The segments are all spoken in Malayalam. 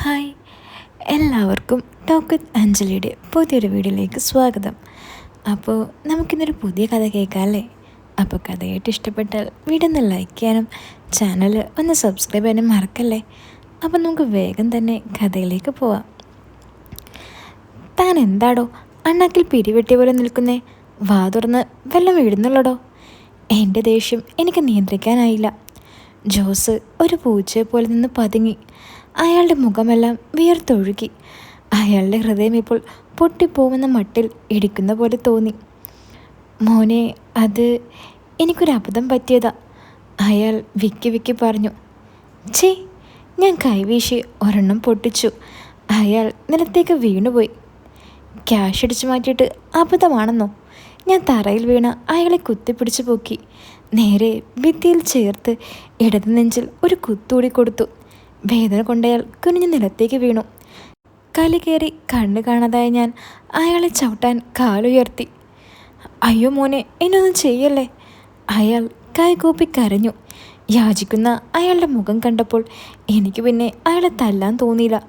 ഹായ്, എല്ലാവർക്കും ടോക്ക് വിത്ത് അഞ്ജലിയുടെ പുതിയൊരു വീഡിയോയിലേക്ക് സ്വാഗതം. അപ്പോൾ നമുക്കിന്നൊരു പുതിയ കഥ കേൾക്കാം അല്ലേ? അപ്പോൾ കഥയായിട്ട് ഇഷ്ടപ്പെട്ടാൽ വീഡിയോ ഒന്ന് ലൈക്ക് ചെയ്യാനും ചാനൽ ഒന്ന് സബ്സ്ക്രൈബ് ചെയ്യാനും മറക്കല്ലേ. അപ്പോൾ നമുക്ക് വേഗം തന്നെ കഥയിലേക്ക് പോവാം. താൻ എന്താടോ അണ്ണാക്കിൽ പിരിവെട്ടിയ പോലെ നിൽക്കുന്നേ? വാ തുറന്ന് വെള്ളം വീഴുന്നുള്ളടോ. എൻ്റെ ദേഷ്യം എനിക്ക് നിയന്ത്രിക്കാനായില്ല. ജോസ് ഒരു പൂച്ചയെ പോലെ നിന്ന് പതുങ്ങി. അയാളുടെ മുഖമെല്ലാം വിയർത്തൊഴുകി. അയാളുടെ ഹൃദയം ഇപ്പോൾ പൊട്ടിപ്പോവുന്ന മട്ടിൽ ഇടിക്കുന്ന പോലെ തോന്നി. മോനെ, അത് എനിക്കൊരു അബദ്ധം പറ്റിയതാ, അയാൾ വിക്കി വിക്കി പറഞ്ഞു. ഛേ, ഞാൻ കൈവീശി ഒരെണ്ണം പൊട്ടിച്ചു. അയാൾ നിലത്തേക്ക് വീണുപോയി. ക്യാഷ് അടിച്ചു മാറ്റിയിട്ട് അബദ്ധമാണെന്നോ? ഞാൻ തറയിൽ വീണ അയാളെ കുത്തിപ്പിടിച്ചു പൊക്കി നേരെ ഭിത്തിയിൽ ചേർത്ത് ഇടത് നെഞ്ചിൽ ഒരു കുത്തൂടി കൊടുത്തു. വേദന കൊണ്ടയാൾ കുനിഞ്ഞ് നിലത്തേക്ക് വീണു. കലി കയറി കണ്ണു കാണാതായ ഞാൻ അയാളെ ചവിട്ടാൻ കാലുയർത്തി. അയ്യോ മോനെ, എന്നൊന്നും ചെയ്യല്ലേ! അയാൾ കൈകൂപ്പി കരഞ്ഞു. യാചിക്കുന്ന അയാളുടെ മുഖം കണ്ടപ്പോൾ എനിക്ക് പിന്നെ അയാളെ തല്ലാൻ തോന്നിയില്ല.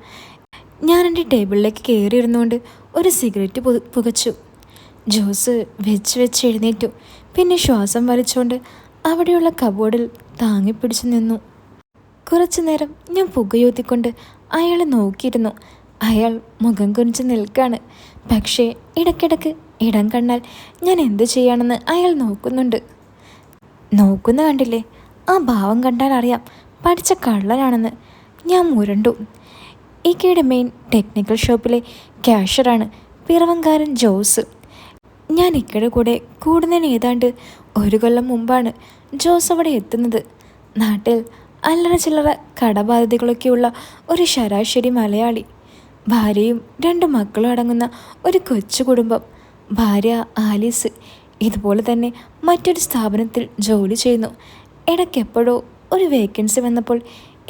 ഞാൻ എൻ്റെ ടേബിളിലേക്ക് കയറിയിരുന്നുകൊണ്ട് ഒരു സിഗരറ്റ് പുകച്ചു. ജോസ് വെച്ച് എഴുന്നേറ്റു. പിന്നെ ശ്വാസം വലിച്ചുകൊണ്ട് അവിടെയുള്ള കബോർഡിൽ താങ്ങിപ്പിടിച്ചു നിന്നു. കുറച്ചു നേരം ഞാൻ പുകയൂത്തിക്കൊണ്ട് അയാളെ നോക്കിയിരുന്നു. അയാൾ മുഖം കുനിച്ച് നിൽക്കാണ്. പക്ഷേ ഇടയ്ക്കിടയ്ക്ക് ഇടം കണ്ടാൽ ഞാൻ എന്ത് ചെയ്യാണെന്ന് അയാൾ നോക്കുന്ന കണ്ടില്ലേ? ആ ഭാവം കണ്ടാൽ അറിയാം പഠിച്ച കള്ളനാണെന്ന്. ഞാൻ മുരണ്ടു. ഇക്കയുടെ മെയിൻ ടെക്നിക്കൽ ഷോപ്പിലെ ക്യാഷ്യറാണ് പിറവങ്കാരൻ ജോസ്. ഞാൻ ഇക്കയുടെ കൂടെ കൂടുന്നതിന് ഏതാണ്ട് 1 കൊല്ലം മുമ്പാണ് ജോസ് അവിടെ എത്തുന്നത്. നാട്ടിൽ അല്ലറ ചില്ലറ കടബാധ്യതകളൊക്കെയുള്ള ഒരു ശരാശരി മലയാളി. ഭാര്യയും 2 മക്കളും അടങ്ങുന്ന ഒരു കൊച്ചു കുടുംബം. ഭാര്യ ആലീസ് ഇതുപോലെ തന്നെ മറ്റൊരു സ്ഥാപനത്തിൽ ജോലി ചെയ്യുന്നു. ഇടയ്ക്കെപ്പോഴോ ഒരു വേക്കൻസി വന്നപ്പോൾ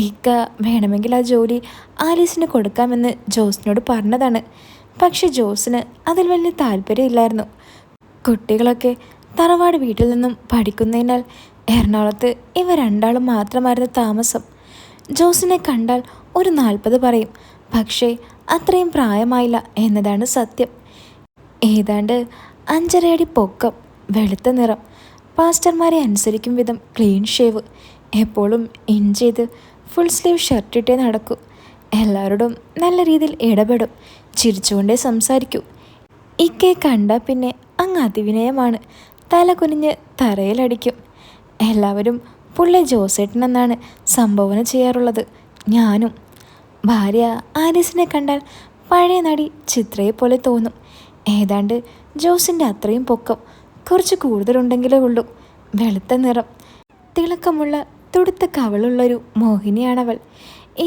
ഇക്ക വേണമെങ്കിൽ ആ ജോലി ആലീസിന് കൊടുക്കാമെന്ന് ജോസിനോട് പറഞ്ഞതാണ്. പക്ഷെ ജോസിന് അതിൽ വലിയ താല്പര്യമില്ലായിരുന്നു. കുട്ടികളൊക്കെ തറവാട് വീട്ടിൽ നിന്നും പഠിക്കുന്നതിനാൽ എറണാകുളത്ത് ഇവ 2 മാത്രമായിരുന്നു താമസം. ജോസിനെ കണ്ടാൽ ഒരു 40 പറയും. പക്ഷേ അത്രയും പ്രായമായില്ല എന്നതാണ് സത്യം. ഏതാണ്ട് 5.5 അടി പൊക്കം, വെളുത്ത നിറം, പാസ്റ്റർമാരെ അനുസരിക്കും വിധം ക്ലീൻ ഷേവ്, എപ്പോഴും ഇൻ ചെയ്ത് ഫുൾ സ്ലീവ് ഷർട്ടിട്ടേ നടക്കൂ. എല്ലാവരോടും നല്ല രീതിയിൽ ഇടപെടും, ചിരിച്ചുകൊണ്ടേ സംസാരിക്കൂ. ഇക്കയെ കണ്ടാൽ പിന്നെ അങ്ങ് അതിവിനയമാണ്. തല കുനിഞ്ഞ് തറയിലടിക്കും. എല്ലാവരും പുള്ളി ജോസേട്ടൻ എന്നാണ് സംബോധന ചെയ്യാറുള്ളത്. ഞാനും. ഭാര്യ ആലീസിനെ കണ്ടാൽ പഴയ നടി ചിത്രയെ പോലെ തോന്നും. ഏതാണ്ട് ജോസിൻ്റെ അത്രയും പൊക്കം, കുറച്ച് കൂടുതലുണ്ടെങ്കിലേ ഉള്ളൂ. വെളുത്ത നിറം, തിളക്കമുള്ള തുടുത്ത കവളുള്ളൊരു മോഹിനിയാണവൾ.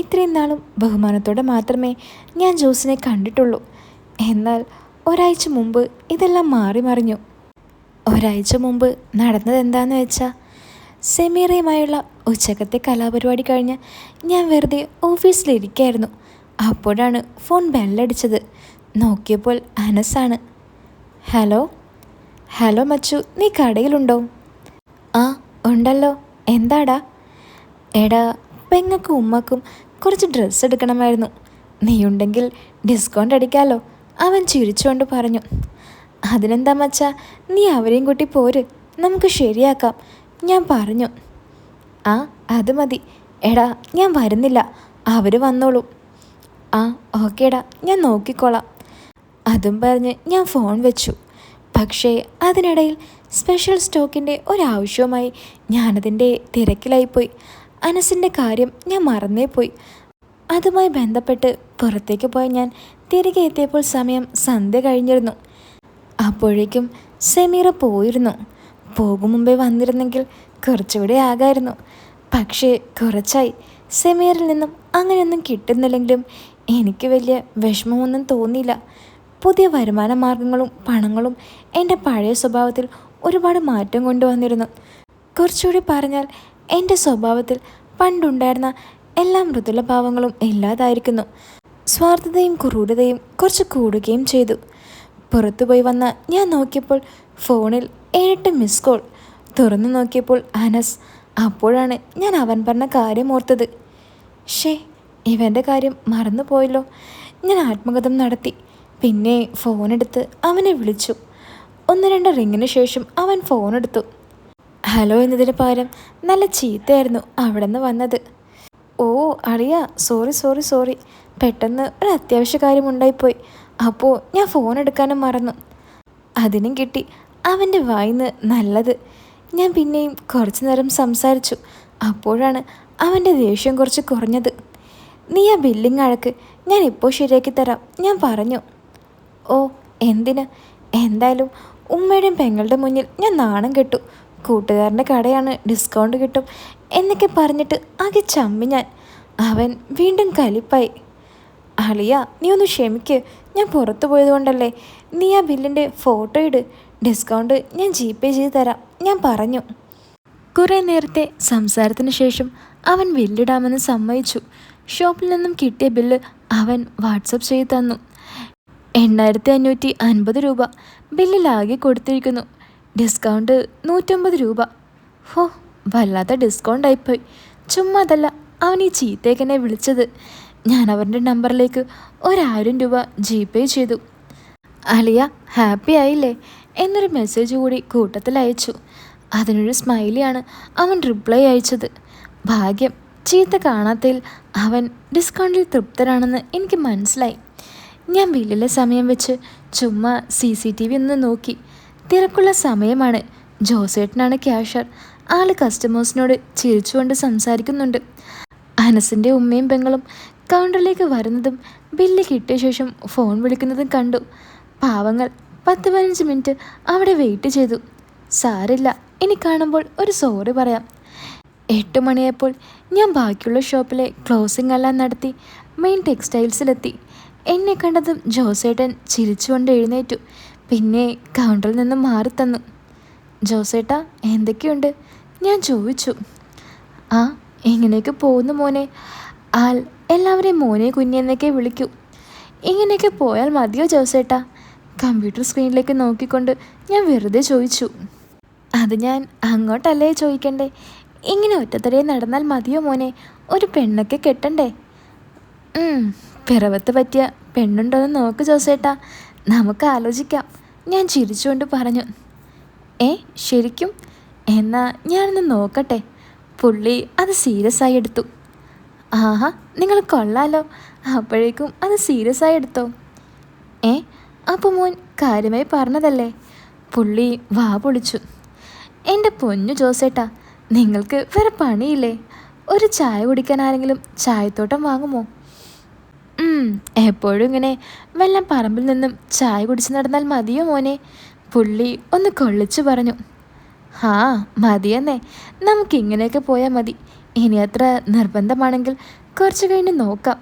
ഇത്രയും നാളും ബഹുമാനത്തോടെ മാത്രമേ ഞാൻ ജോസിനെ കണ്ടിട്ടുള്ളൂ. എന്നാൽ ഒരാഴ്ച മുമ്പ് ഇതെല്ലാം മാറി മറിഞ്ഞു. ഒരാഴ്ച മുമ്പ് നടന്നതെന്താണെന്ന് വെച്ചാൽ, സെമീറയുമായുള്ള ഉച്ചക്കത്തെ കലാപരിപാടി കഴിഞ്ഞ് ഞാൻ വെറുതെ ഓഫീസിലിരിക്കുകയായിരുന്നു. അപ്പോഴാണ് ഫോൺ ബെല്ലടിച്ചത്. നോക്കിയപ്പോൾ അനസാണ്. ഹലോ മച്ചു, നീ കടയിലുണ്ടോ? ആ ഉണ്ടല്ലോ, എന്താടാ? എടാ, പെങ്ങൾക്കും ഉമ്മക്കും കുറച്ച് ഡ്രസ്സ് എടുക്കണമായിരുന്നു. നീയുണ്ടെങ്കിൽ ഡിസ്കൗണ്ട് അടിക്കാമല്ലോ, അവൻ ചിരിച്ചുകൊണ്ട് പറഞ്ഞു. അതിനെന്താ മച്ചാ, നീ അവരെയും കൂട്ടി പോര്, നമുക്ക് ശരിയാക്കാം, ഞാൻ പറഞ്ഞു. ആ അത് മതി. എടാ, ഞാൻ വരുന്നില്ല, അവർ വന്നോളൂ. ആ ഓക്കേടാ, ഞാൻ നോക്കിക്കോളാം. അതും പറഞ്ഞ് ഞാൻ ഫോൺ വെച്ചു. പക്ഷേ അതിനിടയിൽ സ്പെഷ്യൽ സ്റ്റോക്കിൻ്റെ ഒരാവശ്യവുമായി ഞാനതിൻ്റെ തിരക്കിലായിപ്പോയി. അനസിൻ്റെ കാര്യം ഞാൻ മറന്നേ പോയി. അതുമായി ബന്ധപ്പെട്ട് പുറത്തേക്ക് പോയ ഞാൻ തിരികെ എത്തിയപ്പോൾ സമയം സന്ധ്യ കഴിഞ്ഞിരുന്നു. അപ്പോഴേക്കും സെമീറ പോയിരുന്നു. പോകും മുമ്പേ വന്നിരുന്നെങ്കിൽ കുറച്ചുകൂടെ ആകായിരുന്നു. പക്ഷേ കുറച്ചായി സെമീറിൽ നിന്നും അങ്ങനെയൊന്നും കിട്ടുന്നില്ലെങ്കിലും എനിക്ക് വലിയ വിഷമമൊന്നും തോന്നിയില്ല. പുതിയ വരുമാന മാർഗങ്ങളും പണങ്ങളും എൻ്റെ പഴയ സ്വഭാവത്തിൽ ഒരുപാട് മാറ്റം കൊണ്ടുവന്നിരുന്നു. കുറച്ചുകൂടി പറഞ്ഞാൽ എൻ്റെ സ്വഭാവത്തിൽ പണ്ടുണ്ടായിരുന്ന എല്ലാ മൃദുല ഭാവങ്ങളും ഇല്ലാതായിരിക്കുന്നു. സ്വാർത്ഥതയും ക്രൂരതയും കുറച്ച് കൂടുകയും ചെയ്തു. പുറത്തുപോയി വന്ന ഞാൻ നോക്കിയപ്പോൾ ഫോണിൽ 7-8 മിസ് കോൾ. തുറന്നു നോക്കിയപ്പോൾ അനസ്. അപ്പോഴാണ് ഞാൻ അവൻ പറഞ്ഞ കാര്യം ഓർത്തത്. ഇവൻ്റെ കാര്യം മറന്നു പോയല്ലോ. ഞാൻ ആത്മകഥം നടത്തി. പിന്നെ ഫോണെടുത്ത് അവനെ വിളിച്ചു. 1-2 റിങ്ങിന് ശേഷം അവൻ ഫോണെടുത്തു. ഹലോ എന്നതിന് പകരം നല്ല ചീത്തയായിരുന്നു അവിടെ നിന്ന് വന്നത്. ഓ അറിയാ, സോറി സോറി സോറി, പെട്ടെന്ന് ഒരു അത്യാവശ്യ കാര്യം ഉണ്ടായിപ്പോയി. അപ്പോൾ ഞാൻ ഫോൺ എടുക്കാനും മറന്നു. അതിനും കിട്ടി അവൻ്റെ വായിന്ന് നല്ലത്. ഞാൻ പിന്നെയും കുറച്ചു നേരം സംസാരിച്ചു. അപ്പോഴാണ് അവൻ്റെ ദേഷ്യം കുറച്ച് കുറഞ്ഞത്. നീ ആ ബില്ലിങ് അഴക്ക് ഞാൻ ഇപ്പോൾ ശരിയാക്കി തരാം ഞാൻ പറഞ്ഞു. ഓ എന്തിന്? എന്തായാലും ഉമ്മയുടെയും പെങ്ങളുടെ മുന്നിൽ ഞാൻ നാണം കെട്ടു. കൂട്ടുകാരൻ്റെ കടയാണ്, ഡിസ്കൗണ്ട് കിട്ടും എന്നൊക്കെ പറഞ്ഞിട്ട് ആകെ ചമ്മി ഞാൻ. അവൻ വീണ്ടും കലിപ്പായി. അളിയ നീ ഒന്ന് ക്ഷമിക്ക്, ഞാൻ പുറത്തു പോയതുകൊണ്ടല്ലേ. നീ ആ ബില്ലിൻ്റെ ഫോട്ടോ ഇട്, ഡിസ്കൗണ്ട് ഞാൻ GPay ചെയ്ത് തരാം ഞാൻ പറഞ്ഞു. കുറേ നേരത്തെ സംസാരത്തിന് ശേഷം അവൻ ബില്ലിടാമെന്ന് സമ്മതിച്ചു. ഷോപ്പിൽ നിന്നും കിട്ടിയ ബില്ല് അവൻ വാട്സപ്പ് ചെയ്ത് തന്നു. 8550 രൂപ ബില്ലിലാകെ കൊടുത്തിരിക്കുന്നു. ഡിസ്കൗണ്ട് 150 രൂപ. ഹോ, വല്ലാത്ത ഡിസ്കൗണ്ട് ആയിപ്പോയി. ചുമ്മാ അതല്ല അവൻ ഈ ചീത്തേക്കെന്നെ വിളിച്ചത്. ഞാൻ അവൻ്റെ നമ്പറിലേക്ക് 1000 രൂപ GPay ചെയ്തു. അളിയ ഹാപ്പി ആയില്ലേ എന്നൊരു മെസ്സേജ് കൂടി കൂട്ടത്തിൽ അയച്ചു. അതിനൊരു സ്മൈലിയാണ് അവൻ റിപ്ലൈ അയച്ചത്. ഭാഗ്യം ചീത്ത കാണാത്തതിൽ അവൻ ഡിസ്കൗണ്ടിൽ തൃപ്തരാണെന്ന് എനിക്ക് മനസ്സിലായി. ഞാൻ ബില്ലിലെ സമയം വെച്ച് ചുമ്മാ CCTV ഒന്ന് നോക്കി. തിരക്കുള്ള സമയമാണ്. ജോസേട്ടനാണ് ക്യാഷ്യർ. ആൾ കസ്റ്റമേഴ്സിനോട് ചിരിച്ചുകൊണ്ട് സംസാരിക്കുന്നുണ്ട്. അനസിൻ്റെ ഉമ്മയും പെങ്ങളും കൗണ്ടറിലേക്ക് വരുന്നതും ബില്ല് കിട്ടിയ ശേഷം ഫോൺ വിളിക്കുന്നതും കണ്ടു. പാവങ്ങൾ 10-15 മിനിറ്റ് അവിടെ വെയിറ്റ് ചെയ്തു. സാരില്ല, ഇനി കാണുമ്പോൾ ഒരു സോറി പറയാം. 8 മണിയായപ്പോൾ ഞാൻ ബാക്കിയുള്ള ഷോപ്പിലെ ക്ലോസിംഗ് എല്ലാം നടത്തി മെയിൻ ടെക്സ്റ്റൈൽസിലെത്തി. എന്നെ കണ്ടതും ജോസേട്ടൻ ചിരിച്ചുകൊണ്ട് എഴുന്നേറ്റു. പിന്നെ കൗണ്ടറിൽ നിന്നും മാറി തന്നു. ജോസേട്ടാ എന്തൊക്കെയുണ്ട് ഞാൻ ചോദിച്ചു. ആ എങ്ങനെയൊക്കെ പോകുന്നു മോനെ. ആൾ എല്ലാവരെയും മോനെ കുഞ്ഞെന്നൊക്കെ വിളിക്കൂ. ഇങ്ങനെയൊക്കെ പോയാൽ മതിയോ ജോസേട്ടാ? കമ്പ്യൂട്ടർ സ്ക്രീനിലേക്ക് നോക്കിക്കൊണ്ട് ഞാൻ വെറുതെ ചോദിച്ചു. അത് ഞാൻ അങ്ങോട്ടല്ലേ ചോദിക്കണ്ടേ, ഇങ്ങനെ ഒറ്റത്തടിയെ നടന്നാൽ മതിയോ മോനെ? ഒരു പെണ്ണൊക്കെ കെട്ടണ്ടേ? പിറവത്ത് പറ്റിയ പെണ്ണുണ്ടോയെന്ന് നോക്ക് ജോസേട്ടാ, നമുക്ക് ആലോചിക്കാം ഞാൻ ചിരിച്ചുകൊണ്ട് പറഞ്ഞു. ശരിക്കും? എന്നാ ഞാനൊന്ന് നോക്കട്ടെ. പുള്ളി അത് സീരിയസ് ആയി എടുത്തു. ആഹാ, നിങ്ങൾ കൊള്ളാലോ, അപ്പോഴേക്കും അത് സീരിയസ് ആയി എടുത്തോ? അപ്പോൾ മോൻ കാര്യമായി പറഞ്ഞതല്ലേ? പുള്ളി വാ പൊളിച്ചു. എൻ്റെ പൊന്നു ജോസേട്ടാ, നിങ്ങൾക്ക് വേറെ പണിയില്ലേ? ഒരു ചായ കുടിക്കാൻ ആരെങ്കിലും ചായത്തോട്ടം വാങ്ങുമോ? എപ്പോഴും ഇങ്ങനെ വല്ല പറമ്പിൽ നിന്നും ചായ കുടിച്ച് നടന്നാൽ മതിയോ മോനെ? പുള്ളി ഒന്ന് കൊള്ളിച്ചു പറഞ്ഞു. ആ മതിയെന്നേ, നമുക്കിങ്ങനെയൊക്കെ പോയാൽ മതി. ഇനി അത്ര നിർബന്ധമാണെങ്കിൽ കുറച്ച് കഴിഞ്ഞ് നോക്കാം.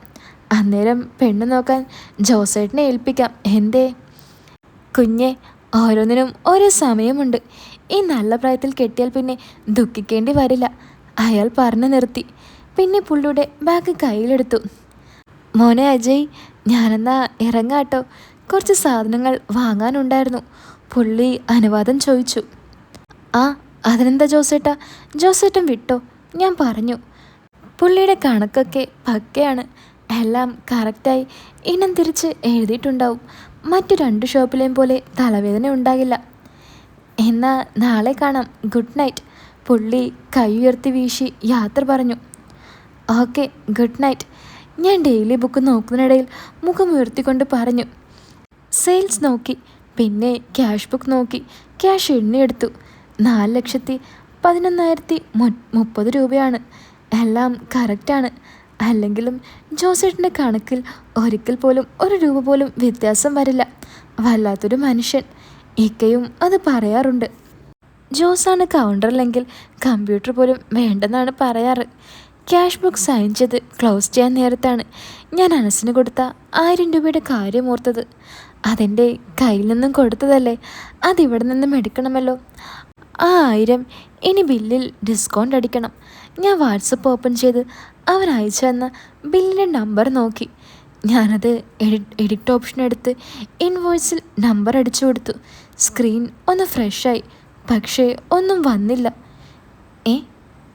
അന്നേരം പെണ്ണ് നോക്കാൻ ജോസേട്ടനെ ഏൽപ്പിക്കാം. എന്തേ കുഞ്ഞെ, ഓരോന്നിനും ഓരോ സമയമുണ്ട്. ഈ നല്ല പ്രായത്തിൽ കെട്ടിയാൽ പിന്നെ ദുഃഖിക്കേണ്ടി വരില്ല. അയാൾ പറഞ്ഞു നിർത്തി. പിന്നെ പുള്ളിയുടെ ബാഗ് കയ്യിലെടുത്തു. മോനെ അജയ്, ഞാനെന്നാ ഇറങ്ങാട്ടോ, കുറച്ച് സാധനങ്ങൾ വാങ്ങാനുണ്ടായിരുന്നു. പുള്ളി അനുവാദം ചോദിച്ചു. ആ അതിനെന്താ ജോസേട്ടാ, ജോസേട്ടൻ വിട്ടോ, ഞാൻ പറഞ്ഞു. പുള്ളിയുടെ കണക്കൊക്കെ പക്കയാണ്. എല്ലാം കറക്റ്റായി ഇനം തിരിച്ച് എഴുതിയിട്ടുണ്ടാവും. മറ്റു 2 ഷോപ്പിലെയും പോലെ തലവേദന ഉണ്ടാകില്ല. എന്നാൽ നാളെ കാണാം, ഗുഡ് നൈറ്റ്. പുള്ളി കൈ ഉയർത്തി വീശി യാത്ര പറഞ്ഞു. Okay, good night. ഞാൻ ഡെയിലി ബുക്ക് നോക്കുന്നതിനിടയിൽ മുഖം ഉയർത്തിക്കൊണ്ട് പറഞ്ഞു. സെയിൽസ് നോക്കി, പിന്നെ ക്യാഷ് ബുക്ക് നോക്കി. ക്യാഷ് എണ്ണിയെടുത്തു. 4,11,030 രൂപയാണ്. എല്ലാം കറക്റ്റാണ്. അല്ലെങ്കിലും ജോസേട്ടൻ്റെ കണക്കിൽ ഒരിക്കൽ പോലും 1 രൂപ പോലും വ്യത്യാസം വരില്ല. വല്ലാത്തൊരു മനുഷ്യൻ. ഇക്കയും അത് പറയാറുണ്ട്. ജോസാണ് കൗണ്ടറിലെങ്കിൽ കമ്പ്യൂട്ടർ പോലും വേണ്ടെന്നാണ് പറയാറ്. ക്യാഷ് ബുക്ക് സൈൻ ചെയ്ത് ക്ലോസ് ചെയ്യാൻ നേരത്താണ് ഞാൻ അനസിന് കൊടുത്ത 1000 രൂപയുടെ കാര്യം ഓർത്തത്. അതെൻ്റെ കയ്യിൽ നിന്നും കൊടുത്തതല്ലേ, അതിവിടെ നിന്നും എടുക്കണമല്ലോ. ആ 1000 ഇനി ബില്ലിൽ ഡിസ്കൗണ്ട് അടിക്കണം. ഞാൻ വാട്സപ്പ് ഓപ്പൺ ചെയ്ത് അവൻ അയച്ചു തന്ന ബില്ലിൻ്റെ നമ്പർ നോക്കി. ഞാനത് എഡിറ്റ് ഓപ്ഷൻ എടുത്ത് ഇൻവോയ്സിൽ നമ്പർ അടിച്ചു കൊടുത്തു. സ്ക്രീൻ ഒന്ന് ഫ്രഷായി, പക്ഷേ ഒന്നും വന്നില്ല.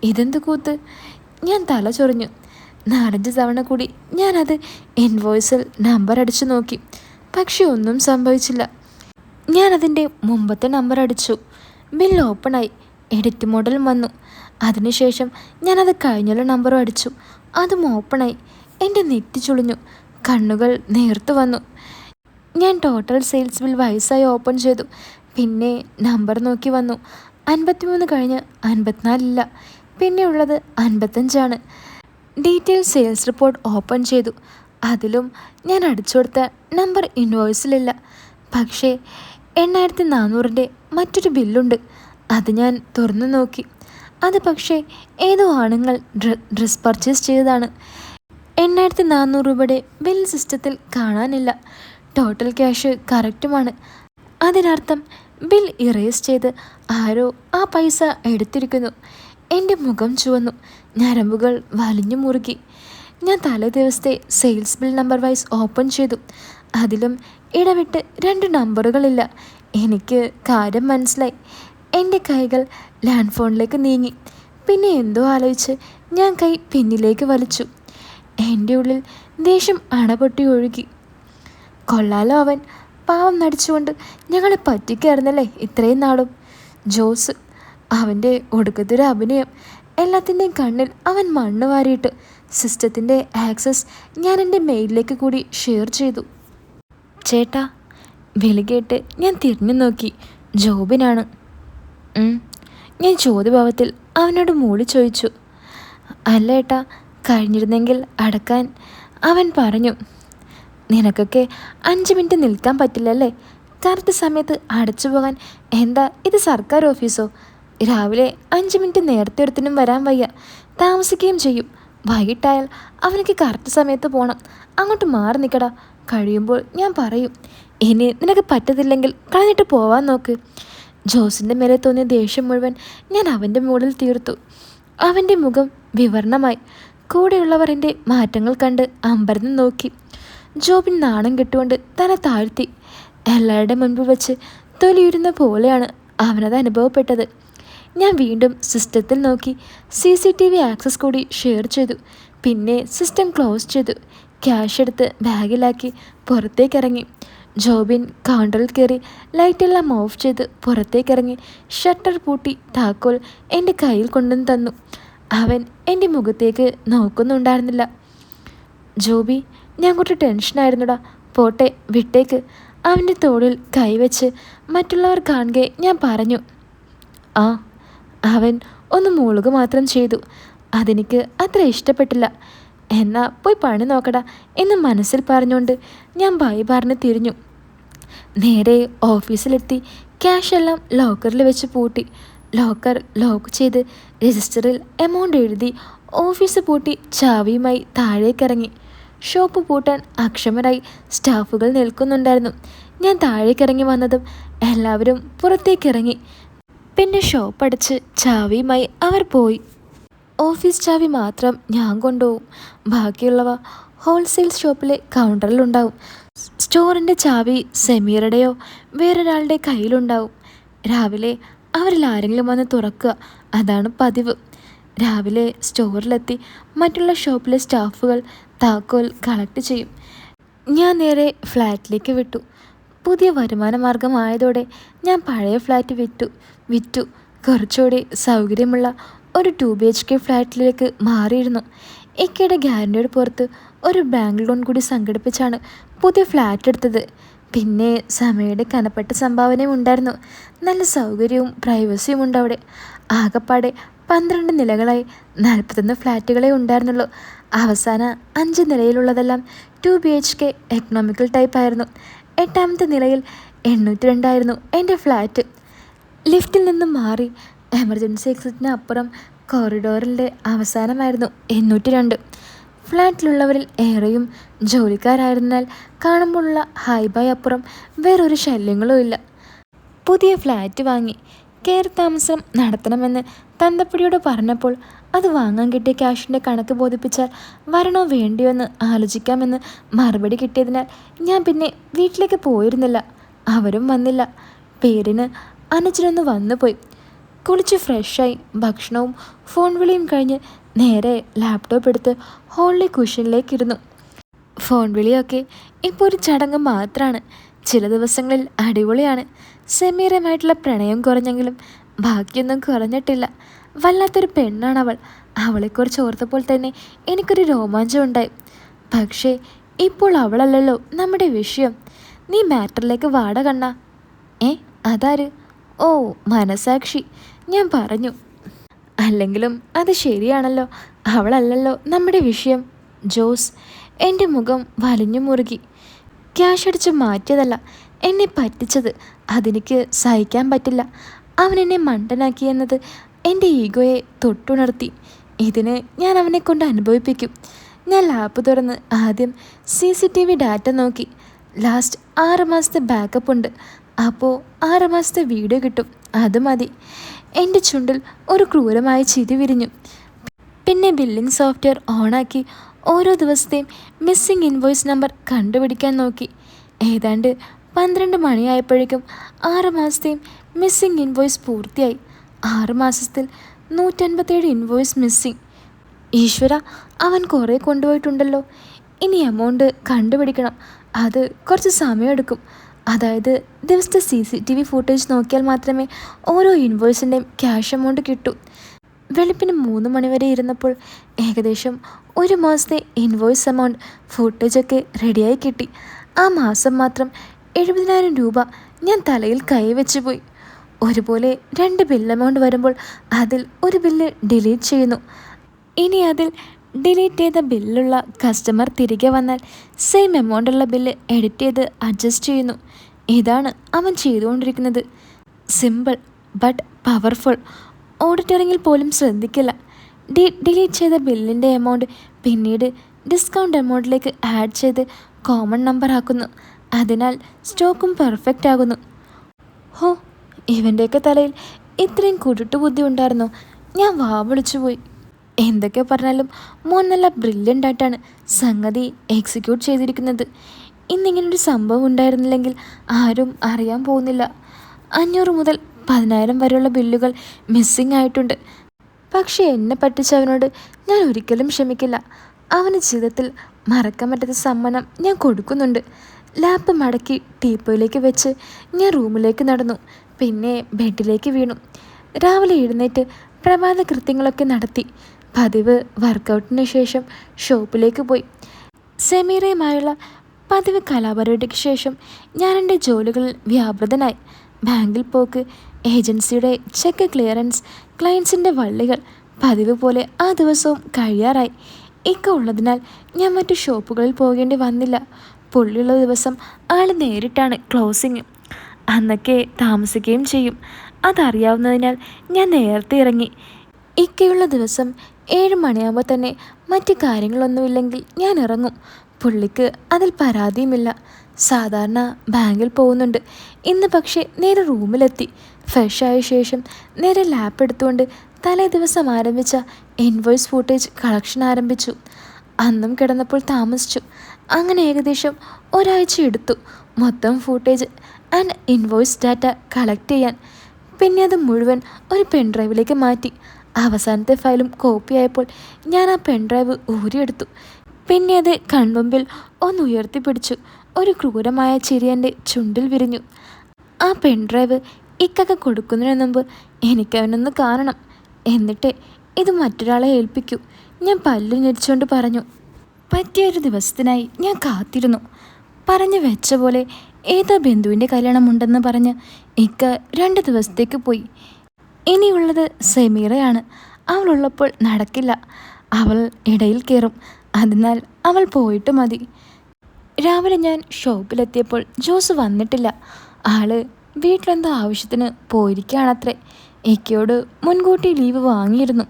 ഇതെന്ത് കൂത്ത്? ഞാൻ തല ചൊറിഞ്ഞു. 4-5 തവണ കൂടി ഞാനത് ഇൻവോയ്സിൽ നമ്പർ അടിച്ചു നോക്കി. പക്ഷെ ഒന്നും സംഭവിച്ചില്ല. ഞാനതിൻ്റെ മുമ്പത്തെ നമ്പർ അടിച്ചു. ബിൽ ഓപ്പണായി. എഡിറ്റ് മോഡലും വന്നു. അതിനുശേഷം ഞാനത് കഴിഞ്ഞുള്ള നമ്പറും അടിച്ചു. അതും ഓപ്പണായി. എൻ്റെ നെറ്റി ചുളിഞ്ഞു. കണ്ണുകൾ നേർത്തു വന്നു. ഞാൻ ടോട്ടൽ സെയിൽസ് ബിൽ വയസ്സായി ഓപ്പൺ ചെയ്തു. പിന്നെ നമ്പർ നോക്കി വന്നു. 53 കഴിഞ്ഞ് 54 ഇല്ല. പിന്നെ ഉള്ളത് 55 ഡീറ്റെയിൽ സെയിൽസ് റിപ്പോർട്ട് ഓപ്പൺ ചെയ്തു. അതിലും ഞാൻ അടിച്ചു കൊടുത്ത നമ്പർ ഇൻവോയ്സിലില്ല. പക്ഷേ 8400 മറ്റൊരു ബില്ലുണ്ട്. അത് ഞാൻ തുറന്നു നോക്കി. അത് പക്ഷേ ഏതോ ആണുങ്ങൾ ഡ്രസ് പർച്ചേസ് ചെയ്തതാണ്. 8400 രൂപയുടെ ബിൽ സിസ്റ്റത്തിൽ കാണാനില്ല. ടോട്ടൽ ക്യാഷ് കറക്റ്റുമാണ്. അതിനർത്ഥം ബിൽ ഇറേസ് ചെയ്ത് ആരോ ആ പൈസ എടുത്തിരിക്കുന്നു. എൻ്റെ മുഖം ചുവന്നു. ഞരമ്പുകൾ വലിഞ്ഞു മുറുകി. ഞാൻ തലേ ദിവസത്തെ sales bill number vice open ചെയ്തു. അതിലും ഇടവിട്ട് 2 നമ്പറുകളില്ല. എനിക്ക് കാര്യം മനസ്സിലായി. എൻ്റെ കൈകൾ ലാൻഡ് ഫോണിലേക്ക് നീങ്ങി. പിന്നെ എന്തോ ആലോചിച്ച് ഞാൻ കൈ പിന്നിലേക്ക് വലിച്ചു. എൻ്റെ ഉള്ളിൽ ദേഷ്യം അണപൊട്ടി ഒഴുകി. കൊള്ളാലോ അവൻ. പാവം നടിച്ചുകൊണ്ട് ഞങ്ങളെ പറ്റിക്കായിരുന്നല്ലേ ഇത്രയും നാളും. ജോസ്, അവൻ്റെ ഒടുക്കത്തൊരു അഭിനയം. എല്ലാത്തിൻ്റെയും കണ്ണിൽ അവൻ മണ്ണ് വാരിയിട്ട് സിസ്റ്റത്തിൻ്റെ ആക്സസ് ഞാൻ എൻ്റെ മെയിലിലേക്ക് കൂടി ഷെയർ ചെയ്തു. ചേട്ടാ, വിളി കേട്ട് ഞാൻ തിരിഞ്ഞു നോക്കി. ജോബിനാണ്. ഞാൻ ചോദ്യഭാവത്തിൽ അവനോട് മൂളി ചോദിച്ചു. അല്ല ഏട്ടാ, കഴിഞ്ഞിരുന്നെങ്കിൽ അടക്കാൻ. അവൻ പറഞ്ഞു. നിനക്കൊക്കെ 5 മിനിറ്റ് നിൽക്കാൻ പറ്റില്ലല്ലേ? കറക്റ്റ് സമയത്ത് അടച്ചു പോകാൻ. എന്താ ഇത് സർക്കാർ ഓഫീസോ? രാവിലെ 5 മിനിറ്റ് നേരത്തെ ഒരുത്തിനും വരാൻ വയ്യ. താമസിക്കുകയും ചെയ്യും. വൈകിട്ടായാൽ അവനക്ക് കറക്റ്റ് സമയത്ത് പോകണം. അങ്ങോട്ട് മാറി നിൽക്കടാ. കഴിയുമ്പോൾ ഞാൻ പറയും. ഇനി നിനക്ക് പറ്റത്തില്ലെങ്കിൽ കളഞ്ഞിട്ട് പോവാൻ നോക്ക്. ജോസിൻ്റെ മേലെ തോന്നിയ ദേഷ്യം മുഴുവൻ ഞാൻ അവൻ്റെ മുകളിൽ തീർത്തു. അവൻ്റെ മുഖം വിവരണമായി. കൂടെയുള്ളവർ എൻ്റെ മാറ്റങ്ങൾ കണ്ട് അമ്പരന്ന് നോക്കി. ജോബിൻ നാണം കെട്ടുകൊണ്ട് തന്നെ താഴ്ത്തി. എല്ലാവരുടെ മുൻപിൽ വെച്ച് തൊലിയുരുന്ന പോലെയാണ് അവനത് അനുഭവപ്പെട്ടത്. ഞാൻ വീണ്ടും സിസ്റ്റത്തിൽ നോക്കി. CCTV ആക്സസ് കൂടി ഷെയർ ചെയ്തു. പിന്നെ സിസ്റ്റം ക്ലോസ് ചെയ്തു. ക്യാഷ് എടുത്ത് ബാഗിലാക്കി പുറത്തേക്കിറങ്ങി. ജോബിൻ കൗണ്ടറിൽ കയറി ലൈറ്റെല്ലാം ഓഫ് ചെയ്ത് പുറത്തേക്കിറങ്ങി ഷട്ടർ പൂട്ടി താക്കോൽ എൻ്റെ കയ്യിൽ കൊണ്ടുവന്ന് തന്നു. അവൻ എൻ്റെ മുഖത്തേക്ക് നോക്കുന്നുണ്ടായിരുന്നില്ല. ജോബി, ഞാൻ കുറച്ച് ടെൻഷനായിരുന്നുടാ. പോട്ടെ, വിട്ടേക്ക്. അവൻ്റെ തോളിൽ കൈവച്ച് മറ്റുള്ളവർ കാണുകെ ഞാൻ പറഞ്ഞു. അവൻ ഒന്ന് മൂളുക മാത്രം ചെയ്തു. അതെനിക്ക് അത്ര ഇഷ്ടപ്പെട്ടില്ല. എന്നാ പോയി പണി നോക്കടാ എന്ന് മനസ്സിൽ പറഞ്ഞുകൊണ്ട് ഞാൻ ബൈ പറഞ്ഞ് തിരിഞ്ഞു. നേരെ ഓഫീസിലെത്തി ക്യാഷ് എല്ലാം ലോക്കറിൽ വെച്ച് പൂട്ടി. ലോക്കർ ലോക്ക് ചെയ്ത് രജിസ്റ്ററിൽ എമൗണ്ട് എഴുതി ഓഫീസ് പൂട്ടി ചാവിയുമായി താഴേക്കിറങ്ങി. ഷോപ്പ് പൂട്ടാൻ അക്ഷമരായി സ്റ്റാഫുകൾ നിൽക്കുന്നുണ്ടായിരുന്നു. ഞാൻ താഴേക്കിറങ്ങി വന്നതും എല്ലാവരും പുറത്തേക്കിറങ്ങി. പിന്നെ ഷോപ്പ് അടച്ച് ചാവിയുമായി അവർ പോയി. ഓഫീസ് ചാവി മാത്രം ഞാൻ കൊണ്ടുപോകും. ബാക്കിയുള്ളവ ഹോൾസെയിൽ ഷോപ്പിലെ കൗണ്ടറിലുണ്ടാവും. സ്റ്റോറിൻ്റെ ചാവി സെമീറുടെയോ വേറൊരാളുടെ കയ്യിലുണ്ടാവും. രാവിലെ അവരിൽ ആരെങ്കിലും വന്ന് തുറക്കുക, അതാണ് പതിവ്. രാവിലെ സ്റ്റോറിലെത്തി മറ്റുള്ള ഷോപ്പിലെ സ്റ്റാഫുകൾ താക്കോൽ കളക്ട് ചെയ്യും. ഞാൻ നേരെ ഫ്ലാറ്റിലേക്ക് വിട്ടു. പുതിയ വരുമാന മാർഗമായതോടെ ഞാൻ പഴയ ഫ്ലാറ്റ് വിറ്റു കുറച്ചുകൂടി സൗകര്യമുള്ള ഒരു 2 BHK ഫ്ലാറ്റിലേക്ക് മാറിയിരുന്നു. ഇക്കയുടെ ഗ്യാരണ്ടിയുടെ പുറത്ത് ഒരു ബാങ്ക് ലോൺ കൂടി സംഘടിപ്പിച്ചാണ് പുതിയ ഫ്ലാറ്റ് എടുത്തത്. പിന്നെ സമയയുടെ കനപ്പെട്ട സംഭാവനയും ഉണ്ടായിരുന്നു. നല്ല സൗകര്യവും പ്രൈവസിയും ഉണ്ട് അവിടെ. ആകപ്പാടെ 12 നിലകളായി 41 ഫ്ലാറ്റുകളെ ഉണ്ടായിരുന്നുള്ളൂ. അവസാന 5 നിലയിലുള്ളതെല്ലാം 2 BHK എക്കണോമിക്കൽ ടൈപ്പായിരുന്നു. 8ാമത്തെ നിലയിൽ 802 ആയിരുന്നു എൻ്റെ ഫ്ലാറ്റ്. ലിഫ്റ്റിൽ നിന്നും മാറി എമർജൻസി എക്സിറ്റിന് അപ്പുറം കോറിഡോറിൻ്റെ അവസാനമായിരുന്നു 802. ഫ്ലാറ്റിലുള്ളവരിൽ ഏറെയും ജോലിക്കാരായിരുന്നാൽ കാണുമ്പോഴുള്ള ഹൈബായ് അപ്പുറം വേറൊരു ശല്യങ്ങളും ഇല്ല. പുതിയ ഫ്ലാറ്റ് വാങ്ങി. കയറി താമസം നടത്തണമെന്ന് തന്തപ്പടിയോട് പറഞ്ഞപ്പോൾ അത് വാങ്ങാൻ കിട്ടിയ ക്യാഷിൻ്റെ കണക്ക് ബോധിപ്പിച്ചാൽ വരണോ വേണ്ടിയോ എന്ന് ആലോചിക്കാമെന്ന് മറുപടി കിട്ടിയതിനാൽ ഞാൻ പിന്നെ വീട്ടിലേക്ക് പോയിരുന്നില്ല. അവരും വന്നില്ല. പേരിന് അനുജനൊന്ന് വന്നുപോയി. കുളിച്ച് ഫ്രഷായി ഭക്ഷണവും ഫോൺ വിളിയും കഴിഞ്ഞ് നേരെ ലാപ്ടോപ്പ് എടുത്ത് ഹോളിലെ കുഷ്യനിലേക്ക് ഇരുന്നു. ഫോൺ വിളിയൊക്കെ ഇപ്പോൾ ഒരു ചടങ്ങ് മാത്രമാണ്. ചില ദിവസങ്ങളിൽ അടിപൊളിയാണ്. സെമീറയുമായിട്ടുള്ള പ്രണയം കുറഞ്ഞെങ്കിലും ബാക്കിയൊന്നും കുറഞ്ഞിട്ടില്ല. വല്ലാത്തൊരു പെണ്ണാണവൾ. അവളെക്കുറിച്ച് ഓർത്തപ്പോൾ തന്നെ എനിക്കൊരു രോമാഞ്ചം ഉണ്ടായി. പക്ഷേ ഇപ്പോൾ അവളല്ലല്ലോ നമ്മുടെ വിഷയം. നീ മാറ്ററിലേക്ക് വാട കണ്ണാ. അതാര്? ഓ, മനസാക്ഷി. ഞാൻ പറഞ്ഞു. അല്ലെങ്കിലും അത് ശരിയാണല്ലോ, അവളല്ലല്ലോ നമ്മുടെ വിഷയം. ജോസ്. എൻ്റെ മുഖം വലിഞ്ഞു മുറുകി. ക്യാഷ് അടിച്ച് മാറ്റിയതല്ല, എന്നെ പറ്റിച്ചത്. അതെനിക്ക് സഹിക്കാൻ പറ്റില്ല. അവൻ എന്നെ മണ്ടനാക്കിയെന്നത് എൻ്റെ ഈഗോയെ തൊട്ടുണർത്തി. ഇതിന് ഞാൻ അവനെ കൊണ്ട് അനുഭവിപ്പിക്കും. ഞാൻ ലാപ്പ് തുറന്ന് ആദ്യം CCTV ഡാറ്റ നോക്കി. ലാസ്റ്റ് 6 മാസത്തെ ബാക്കപ്പ് ഉണ്ട്. അപ്പോൾ 6 മാസത്തെ വീഡിയോ കിട്ടും. അത് മതി. എൻ്റെ ചുണ്ടിൽ ഒരു ക്രൂരമായ ചിരി വിരിഞ്ഞു. പിന്നെ ബില്ലിംഗ് സോഫ്റ്റ്വെയർ ഓണാക്കി ഓരോ ദിവസത്തെയും മിസ്സിംഗ് ഇൻവോയ്സ് നമ്പർ കണ്ടുപിടിക്കാൻ നോക്കി. ഏതാണ്ട് 12 മണിയായപ്പോഴേക്കും 6 മാസത്തെയും മിസ്സിംഗ് ഇൻവോയ്സ് പൂർത്തിയായി. 6 മാസത്തിൽ 157 ഇൻവോയ്സ് മിസ്സിംഗ്. ഈശ്വര, അവൻ കുറേ കൊണ്ടുപോയിട്ടുണ്ടല്ലോ. ഇനി എമൗണ്ട് കണ്ടുപിടിക്കണം. അത് കുറച്ച് സമയമെടുക്കും. അതായത് ദിവസത്തെ CCTV ഫുട്ടേജ് നോക്കിയാൽ മാത്രമേ ഓരോ ഇൻവോയ്സിൻ്റെയും ക്യാഷ് എമൗണ്ട് കിട്ടൂ. വെളുപ്പിന് 3 മണിവരെ ഇരുന്നപ്പോൾ ഏകദേശം 1 മാസത്തെ ഇൻവോയ്സ് എമൗണ്ട് ഫുട്ടേജൊക്കെ റെഡിയായി കിട്ടി. ആ മാസം മാത്രം 70,000 രൂപ ഞാൻ തലയിൽ കൈവച്ച് പോയി. ഒരുപോലെ 2 ബിൽ എമൗണ്ട് വരുമ്പോൾ അതിൽ ഒരു ബില്ല് ഡിലീറ്റ് ചെയ്യുന്നു. ഇനി അതിൽ ഡിലീറ്റ് ചെയ്ത ബില്ലുള്ള കസ്റ്റമർ തിരികെ വന്നാൽ സെയിം എമൗണ്ടുള്ള ബില്ല് എഡിറ്റ് ചെയ്ത് അഡ്ജസ്റ്റ് ചെയ്യുന്നു. ഇതാണ് അവൻ ചെയ്തുകൊണ്ടിരിക്കുന്നത്. Simple but powerful. ഓഡിറ്ററിങ്ങിൽ പോലും ശ്രദ്ധിക്കില്ല. ഡിലീറ്റ് ചെയ്ത ബില്ലിൻ്റെ എമൗണ്ട് പിന്നീട് ഡിസ്കൗണ്ട് എമൗണ്ടിലേക്ക് ആഡ് ചെയ്ത് കോമൺ നമ്പർ ആക്കുന്നു. അതിനാൽ സ്റ്റോക്കും പെർഫെക്റ്റ് ആകുന്നു. ഹോ, ഇവൻ്റെയൊക്കെ തലയിൽ ഇത്രയും കുരുട്ടുബുദ്ധി ഉണ്ടായിരുന്നോ? ഞാൻ വാവിളിച്ചുപോയി. എന്തൊക്കെ പറഞ്ഞാലും മോൻ നല്ല ബ്രില്യൻ്റ് ആയിട്ടാണ് സംഗതി എക്സിക്യൂട്ട് ചെയ്തിരിക്കുന്നത്. ഇന്നിങ്ങനൊരു സംഭവം ഉണ്ടായിരുന്നില്ലെങ്കിൽ ആരും അറിയാൻ പോകുന്നില്ല. 500 മുതൽ 10,000 വരെയുള്ള ബില്ലുകൾ മിസ്സിംഗ് ആയിട്ടുണ്ട്. പക്ഷേ എന്നെ പറ്റിച്ചവനോട് ഞാൻ ഒരിക്കലും ക്ഷമിക്കില്ല. അവന് ജീവിതത്തിൽ മറക്കാൻ പറ്റാത്ത സമ്മാനം ഞാൻ കൊടുക്കുന്നുണ്ട്. ലാപ്പ് മടക്കി ടീപ്പോയിലേക്ക് വെച്ച് ഞാൻ റൂമിലേക്ക് നടന്നു. പിന്നെ ബെഡിലേക്ക് വീണു. രാവിലെ എഴുന്നേറ്റ് പ്രഭാത കൃത്യങ്ങളൊക്കെ നടത്തി. പതിവ് വർക്കൗട്ടിന് ശേഷം ഷോപ്പിലേക്ക് പോയി. സെമീറയുമായുള്ള പതിവ് കലാപരിപാടിക്ക് ശേഷം ഞാൻ എൻ്റെ ജോലികളിൽ വ്യാപൃതനായി. ബാങ്കിൽ പോക്ക്, ഏജൻസിയുടെ ചെക്ക് ക്ലിയറൻസ്, ക്ലയൻസിൻ്റെ വള്ളികൾ. പതിവ് പോലെ ആ ദിവസവും കഴിയാറായി. ഉള്ളതിനാൽ ഞാൻ മറ്റു ഷോപ്പുകളിൽ പോകേണ്ടി വന്നില്ല. പുള്ളിയുള്ള ദിവസം ആൾ നേരിട്ടാണ് ക്ലോസിങ്. അന്നൊക്കെ താമസിക്കുകയും ചെയ്യും. അതറിയാവുന്നതിനാൽ ഞാൻ നേരത്തെ ഇറങ്ങി. ഇക്കയുള്ള ദിവസം 7 മണിയാകുമ്പോൾ തന്നെ മറ്റു കാര്യങ്ങളൊന്നുമില്ലെങ്കിൽ ഞാൻ ഇറങ്ങും. പുള്ളിക്ക് അതിൽ പരാതിയുമില്ല. സാധാരണ ബാങ്കിൽ പോകുന്നുണ്ട്. ഇന്ന് പക്ഷേ നേരെ റൂമിലെത്തി. ഫ്രഷായ ശേഷം നേരെ ലാപ്പ് എടുത്തുകൊണ്ട് തലേ ദിവസം ആരംഭിച്ച ഇൻവോയ്സ് ഫുട്ടേജ് കളക്ഷൻ ആരംഭിച്ചു. അന്നും കിടന്നപ്പോൾ താമസിച്ചു. അങ്ങനെ ഏകദേശം ഒരാഴ്ച എടുത്തു മൊത്തം footage and invoice data collect ചെയ്യാൻ. പിന്നെ അത് മുഴുവൻ ഒരു പെൻഡ്രൈവിലേക്ക് മാറ്റി. അവസാനത്തെ ഫയലും കോപ്പിയായപ്പോൾ ഞാൻ ആ പെൻഡ്രൈവ് ഊരിയെടുത്തു. പിന്നെ അത് കൺമുമ്പിൽ ഒന്ന് ഉയർത്തിപ്പിടിച്ചു. ഒരു ക്രൂരമായ ചിരി എൻ്റെ ചുണ്ടിൽ വിരിഞ്ഞു. ആ പെൻഡ്രൈവ് ഇക്കൊക്കെ കൊടുക്കുന്നതിന് മുമ്പ് എനിക്കവനൊന്ന് കാണണം. എന്നിട്ട് ഇത് മറ്റൊരാളെ ഏൽപ്പിക്കൂ. ഞാൻ പല്ല് ഞെരിച്ചുകൊണ്ട് പറഞ്ഞു. പറ്റിയൊരു ദിവസത്തിനായി ഞാൻ കാത്തിരുന്നു. പറഞ്ഞു വെച്ച പോലെ ഏതോ ബന്ധുവിൻ്റെ കല്യാണമുണ്ടെന്ന് പറഞ്ഞ് ഇക്ക 2 ദിവസത്തേക്ക് പോയി. ഇനിയുള്ളത് സെമീറയാണ്. അവളുള്ളപ്പോൾ നടക്കില്ല. അവൾ ഇടയിൽ കയറും. അതിനാൽ അവൾ പോയിട്ട് മതി. രാവിലെ ഞാൻ ഷോപ്പിലെത്തിയപ്പോൾ ജോസ് വന്നിട്ടില്ല. ആള് വീട്ടിലെന്തോ ആവശ്യത്തിന് പോയിരിക്കുകയാണത്രേ. ഇക്കയോട് മുൻകൂട്ടി ലീവ് വാങ്ങിയിരുന്നു.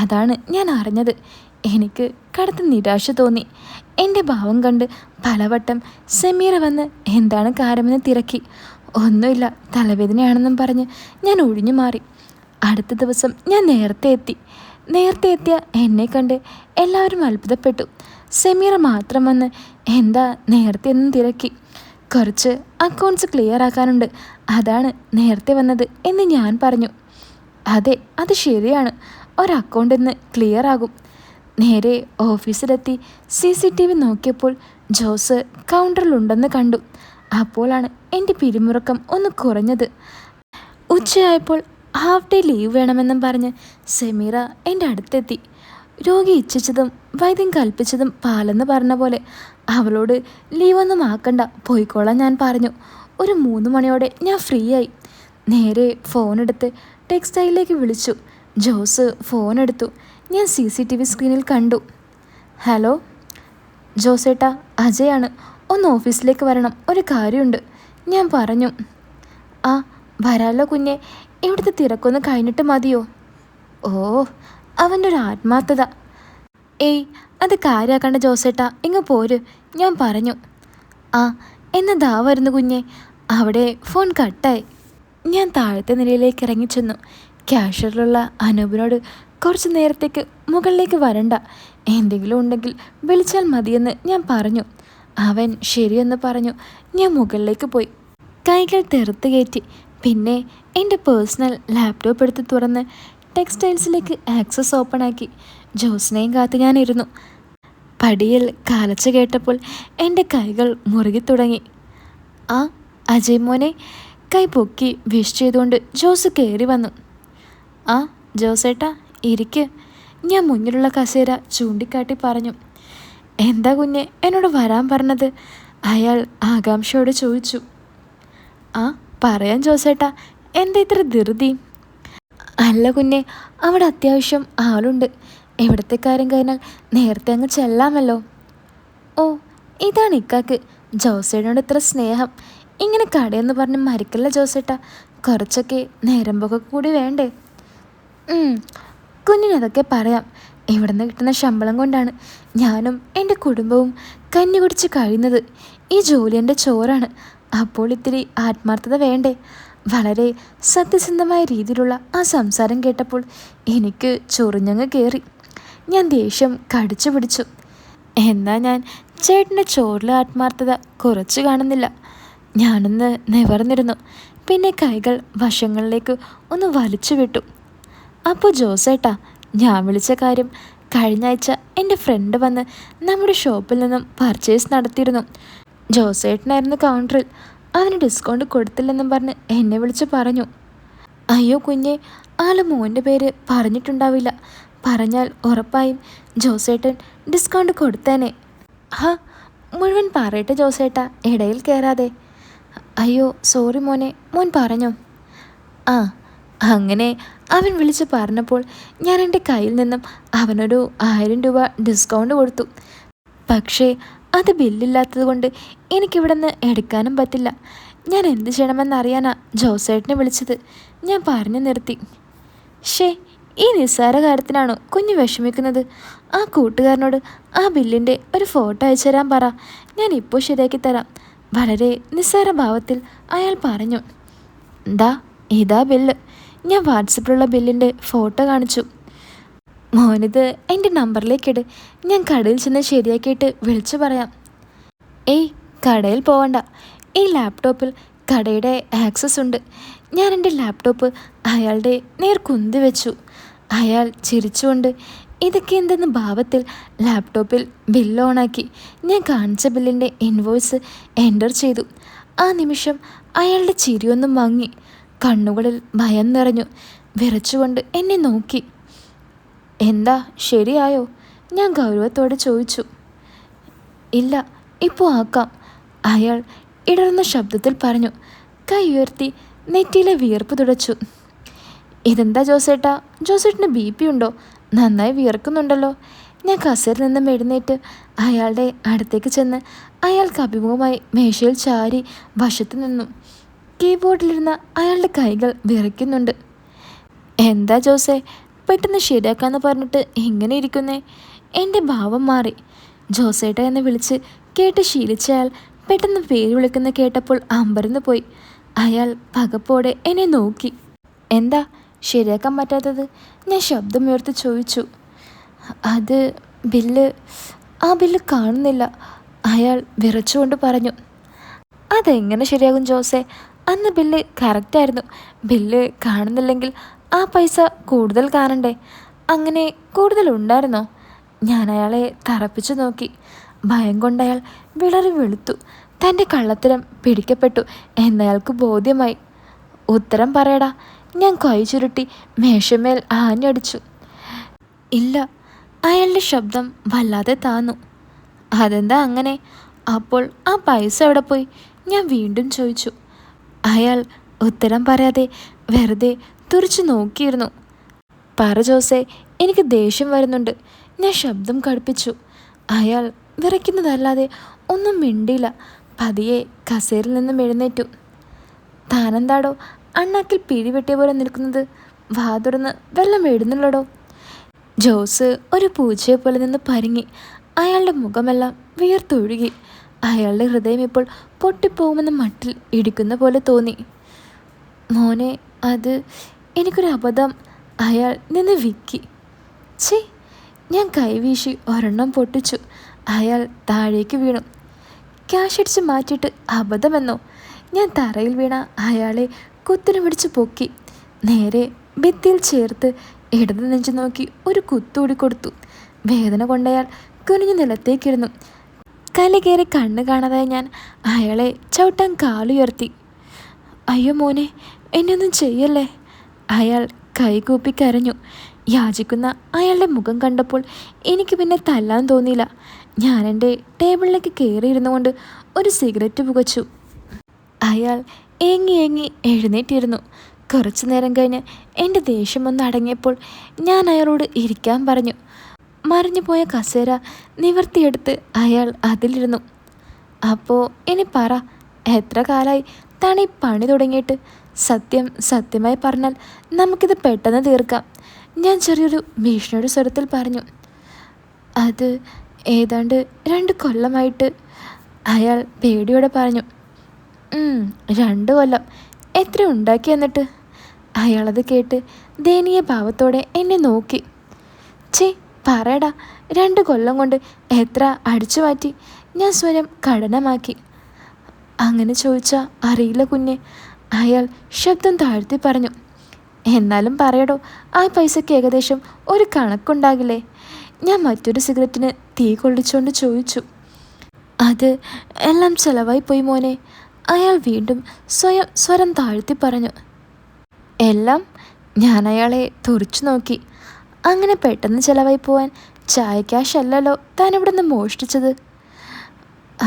അതാണ് ഞാൻ അറിഞ്ഞത്. എനിക്ക് കടുത്ത നിരാശ തോന്നി. എൻ്റെ ഭാവം കണ്ട് പലവട്ടം സെമീറ വന്ന് എന്താണ് കാര്യമെന്ന് തിരക്കി. ഒന്നുമില്ല, തലവേദനയാണെന്നും പറഞ്ഞ് ഞാൻ ഒഴിഞ്ഞു മാറി. അടുത്ത ദിവസം ഞാൻ നേരത്തെ എത്തിയ എന്നെ കണ്ട് എല്ലാവരും അത്ഭുതപ്പെട്ടു. സെമീറ മാത്രം വന്ന് എന്താ നേരത്തെ എന്നും തിരക്കി. കുറച്ച് അക്കൗണ്ട്സ് ക്ലിയർ ആക്കാനുണ്ട്, അതാണ് നേരത്തെ വന്നത് എന്ന് ഞാൻ പറഞ്ഞു. അതെ, അത് ശരിയാണ്. ഒരു അക്കൗണ്ട് ഇന്ന് ക്ലിയർ ആകും. നേരെ ഓഫീസിലെത്തി CCTV നോക്കിയപ്പോൾ ജോസ് കൗണ്ടറിലുണ്ടെന്ന് കണ്ടു. അപ്പോഴാണ് എൻ്റെ പിരിമുറുക്കം ഒന്ന് കുറഞ്ഞത്. ഉച്ചയായപ്പോൾ ഹാഫ് ഡേ ലീവ് വേണമെന്നും പറഞ്ഞ് സെമീറ എൻ്റെ അടുത്തെത്തി. രോഗി ഇച്ഛിച്ചതും വൈദ്യം കൽപ്പിച്ചതും പാലെന്ന് പറഞ്ഞ പോലെ അവളോട് ലീവൊന്നും ആക്കണ്ട, പോയിക്കോളാൻ ഞാൻ പറഞ്ഞു. ഒരു 3 മണിയോടെ ഞാൻ ഫ്രീ ആയി. നേരെ ഫോണെടുത്ത് ടെക്സ്റ്റൈലിലേക്ക് വിളിച്ചു. ജോസ് ഫോണെടുത്തു. ഞാൻ CCTV സ്ക്രീനിൽ കണ്ടു. ഹലോ ജോസേട്ടാ, അജയാണ്. ഒന്ന് ഓഫീസിലേക്ക് വരണം, ഒരു കാര്യമുണ്ട്. ഞാൻ പറഞ്ഞു. ആ വരാലോ കുഞ്ഞെ, ഇവിടുത്തെ തിരക്കൊന്ന് കഴിഞ്ഞിട്ട് മതിയോ? ഓ, അവൻ്റെ ഒരു ആത്മാർത്ഥത. ഏയ് അത് കാര്യമാക്കണ്ട ജോസേട്ടാ, ഇങ്ങ് പോര്, ഞാൻ പറഞ്ഞു. ആ എന്നതാ വരുന്നു കുഞ്ഞെ. അവിടെ ഫോൺ കട്ടായി. ഞാൻ താഴത്തെ നിലയിലേക്ക് ഇറങ്ങിച്ചെന്നു. ക്യാഷ്യറിലുള്ള അനൂപിനോട് കുറച്ച് നേരത്തേക്ക് മുകളിലേക്ക് വരണ്ട, എന്തെങ്കിലും ഉണ്ടെങ്കിൽ വിളിച്ചാൽ മതിയെന്ന് ഞാൻ പറഞ്ഞു. അവൻ ശരിയെന്ന് പറഞ്ഞു. ഞാൻ മുകളിലേക്ക് പോയി കൈകൾ തെറുത്ത് കയറ്റി. പിന്നെ എൻ്റെ പേഴ്സണൽ ലാപ്ടോപ്പ് എടുത്ത് തുറന്ന് ടെക്സ്റ്റൈൽസിലേക്ക് ആക്സസ് ഓപ്പണാക്കി. ജോസിനെയും കാത്ത് ഞാനിരുന്നു. പടിയിൽ കാലച്ച കേട്ടപ്പോൾ എൻ്റെ കൈകൾ മുറുകി തുടങ്ങി. ആ അജയ് മോനെ, കൈ പൊക്കി വിഷ് ചെയ്തുകൊണ്ട് ജോസ് കയറി വന്നു. ആ ജോസേട്ടാ ഇരിക്ക്, ഞാൻ മുന്നിലുള്ള കസേര ചൂണ്ടിക്കാട്ടി പറഞ്ഞു. എന്താ കുഞ്ഞെ എന്നോട് വരാൻ പറഞ്ഞത്? അയാൾ ആകാംക്ഷയോടെ ചോദിച്ചു. ആ പറയാൻ ജോസേട്ടാ, എന്താ ഇത്ര ധൃതി? അല്ല കുഞ്ഞെ, അവിടെ അത്യാവശ്യം ആളുണ്ട്. എവിടത്തെ കാര്യം കഴിഞ്ഞാൽ നേരത്തെ അങ്ങ് ചെല്ലാമല്ലോ. ഓ, ഇതാണ് ഇക്കാക്ക് ജോസേട്ടനോട് ഇത്ര സ്നേഹം. ഇങ്ങനെ കടയെന്ന് പറഞ്ഞ് മരിക്കല്ല ജോസേട്ടാ, കുറച്ചൊക്കെ നേരം പോക്കെ കൂടി വേണ്ടേ? കുഞ്ഞിനതൊക്കെ പറയാം. ഇവിടെ നിന്ന് കിട്ടുന്ന ശമ്പളം കൊണ്ടാണ് ഞാനും എൻ്റെ കുടുംബവും കഞ്ഞി കുടിച്ച് കഴിയുന്നത്. ഈ ജോലി എൻ്റെ ചോറാണ്. അപ്പോൾ ഇത്തിരി ആത്മാർത്ഥത വേണ്ടേ? വളരെ സത്യസന്ധമായ രീതിയിലുള്ള ആ സംസാരം കേട്ടപ്പോൾ എനിക്ക് ചൊറിഞ്ഞങ്ങ് കയറി. ഞാൻ ദേഷ്യം കടിച്ചു പിടിച്ചു. എന്നാൽ ഞാൻ ചേട്ടൻ്റെ ചോറിലെ ആത്മാർത്ഥത കുറച്ച് കാണുന്നില്ല. ഞാനൊന്ന് നിവർന്നിരുന്നു. പിന്നെ കൈകൾ വശങ്ങളിലേക്ക് ഒന്ന് വലിച്ചു വിട്ടു. അപ്പോൾ ജോസേട്ടാ, ഞാൻ വിളിച്ച കാര്യം, കഴിഞ്ഞ ആഴ്ച എൻ്റെ ഫ്രണ്ട് വന്ന് നമ്മുടെ ഷോപ്പിൽ നിന്നും പർച്ചേസ് നടത്തിയിരുന്നു. ജോസേട്ടനായിരുന്നു കൗണ്ടറിൽ. അവന് ഡിസ്കൗണ്ട് കൊടുത്തില്ലെന്നും പറഞ്ഞ് എന്നെ വിളിച്ച് പറഞ്ഞു. അയ്യോ കുഞ്ഞെ, ആൾ മോൻ്റെ പേര് പറഞ്ഞിട്ടുണ്ടാവില്ല. പറഞ്ഞാൽ ഉറപ്പായും ജോസേട്ടൻ ഡിസ്കൗണ്ട് കൊടുത്തേനെ. ഹാ, മുഴുവൻ പറയട്ടെ ജോസേട്ടാ, ഇടയിൽ കയറാതെ. അയ്യോ സോറി മോനെ, മോൻ പറഞ്ഞോ? ആ അങ്ങനെ അവൻ വിളിച്ച് പറഞ്ഞപ്പോൾ ഞാൻ എൻ്റെ കയ്യിൽ നിന്നും അവനൊരു 1000 രൂപ ഡിസ്കൗണ്ട് കൊടുത്തു. പക്ഷേ അത് ബില്ലില്ലാത്തത് കൊണ്ട് എനിക്കിവിടെ നിന്ന് എടുക്കാനും പറ്റില്ല. ഞാൻ എന്ത് ചെയ്യണമെന്നറിയാനാ ജോസേട്ടനെ വിളിച്ചത്. ഞാൻ പറഞ്ഞു നിർത്തി. ഈ നിസ്സാര കാര്യത്തിനാണോ കുഞ്ഞ് വിഷമിക്കുന്നത്? ആ കൂട്ടുകാരനോട് ആ ബില്ലിൻ്റെ ഒരു ഫോട്ടോ അയച്ചു തരാൻ പറ, ഞാൻ ഇപ്പോൾ ശരിയാക്കി തരാം. വളരെ നിസ്സാര ഭാവത്തിൽ അയാൾ പറഞ്ഞു. ഇതാ ബില്ല്. ഞാൻ വാട്സപ്പിലുള്ള ബില്ലിൻ്റെ ഫോട്ടോ കാണിച്ചു. മോനിത് എൻ്റെ നമ്പറിലേക്കിട്, ഞാൻ കടയിൽ ചെന്ന് ശരിയാക്കിയിട്ട് വിളിച്ചു പറയാം. ഏയ് കടയിൽ പോവണ്ട, ഈ ലാപ്ടോപ്പിൽ കടയുടെ ആക്സസ് ഉണ്ട്. ഞാൻ എൻ്റെ ലാപ്ടോപ്പ് അയാളുടെ നേർ കുന്തി വെച്ചു. അയാൾ ചിരിച്ചുകൊണ്ട് ഇതൊക്കെ എന്തെന്ന് ഭാവത്തിൽ ലാപ്ടോപ്പിൽ ബില്ല് ഓണാക്കി. ഞാൻ കാണിച്ച ബില്ലിൻ്റെ ഇൻവോയ്സ് എൻ്റർ ചെയ്തു. ആ നിമിഷം അയാളുടെ ചിരിയൊന്നും മങ്ങി. കണ്ണുകളിൽ ഭയം നിറഞ്ഞു. വിറച്ചുകൊണ്ട് എന്നെ നോക്കി. എന്താ ശരിയായോ? ഞാൻ ഗൗരവത്തോടെ ചോദിച്ചു. ഇല്ല, ഇപ്പോൾ ആക്കാം, അയാൾ ഇടർന്ന ശബ്ദത്തിൽ പറഞ്ഞു. കൈ ഉയർത്തി നെറ്റിയിലെ വിയർപ്പ് തുടച്ചു. ഇതെന്താ ജോസേട്ടാ, ജോസേട്ടന് BP ഉണ്ടോ? നന്നായി വിയർക്കുന്നുണ്ടല്ലോ. ഞാൻ കസേരയിൽ നിന്നും എഴുന്നേറ്റ് അയാളുടെ അടുത്തേക്ക് ചെന്ന് അയാൾക്ക് അഭിമുഖമായി മേശയിൽ ചാരി വശത്ത് നിന്നു. കീബോർഡിലിരുന്ന അയാളുടെ കൈകൾ വിറയ്ക്കുന്നുണ്ട്. എന്താ ജോസേ, പെട്ടെന്ന് ശരിയാക്കാന്ന് പറഞ്ഞിട്ട് ഇങ്ങനെ ഇരിക്കുന്നേ? എൻ്റെ ഭാവം മാറി. ജോസേട്ട എന്ന് വിളിച്ച് കേട്ട് ശീലിച്ച അയാൾ പെട്ടെന്ന് പേര് വിളിക്കുന്ന കേട്ടപ്പോൾ അമ്പരന്ന് പോയി. അയാൾ പകപ്പോടെ എന്നെ നോക്കി. എന്താ ശരിയാക്കാൻ പറ്റാത്തത്? ഞാൻ ശബ്ദമുയർത്തി ചോദിച്ചു. അത് ആ ബില്ല് കാണുന്നില്ല, അയാൾ വിറച്ചുകൊണ്ട് പറഞ്ഞു. അതെങ്ങനെ ശരിയാകും ജോസേ? അന്ന് ബില്ല് കറക്റ്റായിരുന്നു. ബില്ല് കാണുന്നില്ലെങ്കിൽ ആ പൈസ കൂടുതൽ കാണണ്ടേ? അങ്ങനെ കൂടുതൽ ഉണ്ടായിരുന്നോ? ഞാൻ അയാളെ തറപ്പിച്ചു നോക്കി. ഭയം കൊണ്ടയാൾ വിളറി വെളുത്തു. തൻ്റെ കള്ളത്തരം പിടിക്കപ്പെട്ടു എന്നയാൾക്ക് ബോധ്യമായി. ഉത്തരം പറയടാ. ഞാൻ കൈ ചുരുട്ടി മേശമേൽ ആഞ്ഞടിച്ചു. ഇല്ല. അയാളുടെ ശബ്ദം വല്ലാതെ താന്നു. അതെന്താ അങ്ങനെ? അപ്പോൾ ആ പൈസ എവിടെ പോയി? ഞാൻ വീണ്ടും ചോദിച്ചു. അയാൾ ഉത്തരം പറയാതെ വെറുതെ തുറിച്ചു നോക്കിയിരുന്നു. പറ ജോസേ, എനിക്ക് ദേഷ്യം വരുന്നുണ്ട്. ഞാൻ ശബ്ദം കടുപ്പിച്ചു. അയാൾ വിറയ്ക്കുന്നതല്ലാതെ ഒന്നും മിണ്ടിയില്ല. പതിയെ കസേരയിൽ നിന്നും എഴുന്നേറ്റു. താനെന്താടോ അണ്ണാക്കിൽ പിടിവെട്ടിയ പോലെ നിൽക്കുന്നത്? വാ തുറന്ന് വെള്ളം എഴുന്നുള്ളടോ. ജോസ് ഒരു പൂച്ചയെ പോലെ നിന്ന് പരുങ്ങി. അയാളുടെ മുഖമെല്ലാം വിയർത്തൊഴുകി. അയാളുടെ ഹൃദയം ഇപ്പോൾ പൊട്ടിപ്പോകുമെന്ന മട്ടിൽ ഇടിക്കുന്ന പോലെ തോന്നി. മോനെ, അത് എനിക്കൊരു അബദ്ധം. അയാൾ നിന്ന് വിക്കി. ഛേ! ഞാൻ കൈവീശി ഒരെണ്ണം പൊട്ടിച്ചു. അയാൾ താഴേക്ക് വീണു. ക്യാഷ് അടിച്ച് മാറ്റിയിട്ട് അബദ്ധമെന്നോ? ഞാൻ തറയിൽ വീണ അയാളെ കുത്തിനു പിടിച്ച് പൊക്കി. നേരെ ഭിത്തിയിൽ ചേർത്ത് ഇടത് നെഞ്ചു നോക്കി ഒരു കുത്തൂടി കൊടുത്തു. വേദന കൊണ്ടയാൾ കുനിഞ്ഞു നിലത്തേക്കിരുന്നു. കലി കയറി കണ്ണ് കാണാതായ ഞാൻ അയാളെ ചവിട്ടാൻ കാലുയർത്തി. അയ്യോ മോനെ, എന്നെയൊന്നും ചെയ്യല്ലേ. അയാൾ കൈകൂപ്പി കരഞ്ഞു. യാചിക്കുന്ന അയാളുടെ മുഖം കണ്ടപ്പോൾ എനിക്ക് പിന്നെ തല്ലാൻ തോന്നിയില്ല. ഞാൻ എൻ്റെ ടേബിളിലേക്ക് കയറിയിരുന്നു കൊണ്ട് ഒരു സിഗരറ്റ് പുകച്ചു. അയാൾ ഏങ്ങി ഏങ്ങി എഴുന്നേറ്റിരുന്നു. കുറച്ചു നേരം കഴിഞ്ഞ് എൻ്റെ ദേഷ്യമൊന്ന് അടങ്ങിയപ്പോൾ ഞാൻ അയാളോട് ഇരിക്കാൻ പറഞ്ഞു. മറിഞ്ഞു പോയ കസേര നിവർത്തിയെടുത്ത് അയാൾ അതിലിരുന്നു. അപ്പോൾ ഇനി പറ, എത്ര കാലമായി താൻ ഈ പണി തുടങ്ങിയിട്ട്? സത്യമായി പറഞ്ഞാൽ നമുക്കിത് പെട്ടെന്ന് തീർക്കാം. ഞാൻ ചെറിയൊരു ഭീഷണിയുടെ സ്വരത്തിൽ പറഞ്ഞു. അത് ഏതാണ്ട് 2 കൊല്ലമായിട്ട്. അയാൾ പേടിയോടെ പറഞ്ഞു. 2 കൊല്ലം? എത്ര ഉണ്ടാക്കി എന്നിട്ട്? അയാളത് കേട്ട് ദയനീയ ഭാവത്തോടെ എന്നെ നോക്കി. ഛേ, പറയടാ, 2 കൊല്ലം കൊണ്ട് എത്ര അടിച്ചു മാറ്റി? ഞാൻ സ്വരം കഠിനമാക്കി. അങ്ങനെ ചോദിച്ചാൽ അറിയില്ല കുഞ്ഞെ. അയാൾ ശബ്ദം താഴ്ത്തി പറഞ്ഞു. എന്നാലും പറയടോ, ആ പൈസയ്ക്ക് ഏകദേശം ഒരു കണക്കുണ്ടാകില്ലേ? ഞാൻ മറ്റൊരു സിഗരറ്റിന് തീ കൊള്ളിച്ചുകൊണ്ട് ചോദിച്ചു. അത് എല്ലാം ചെലവായി പോയി മോനെ. അയാൾ വീണ്ടും സ്വരം താഴ്ത്തി പറഞ്ഞു. എല്ലാം? ഞാൻ അയാളെ തുറിച്ചു നോക്കി. അങ്ങനെ പെട്ടെന്ന് ചിലവായി പോവാൻ ചായ ക്യാഷ് അല്ലല്ലോ താൻ ഇവിടെ നിന്ന് മോഷ്ടിച്ചത്.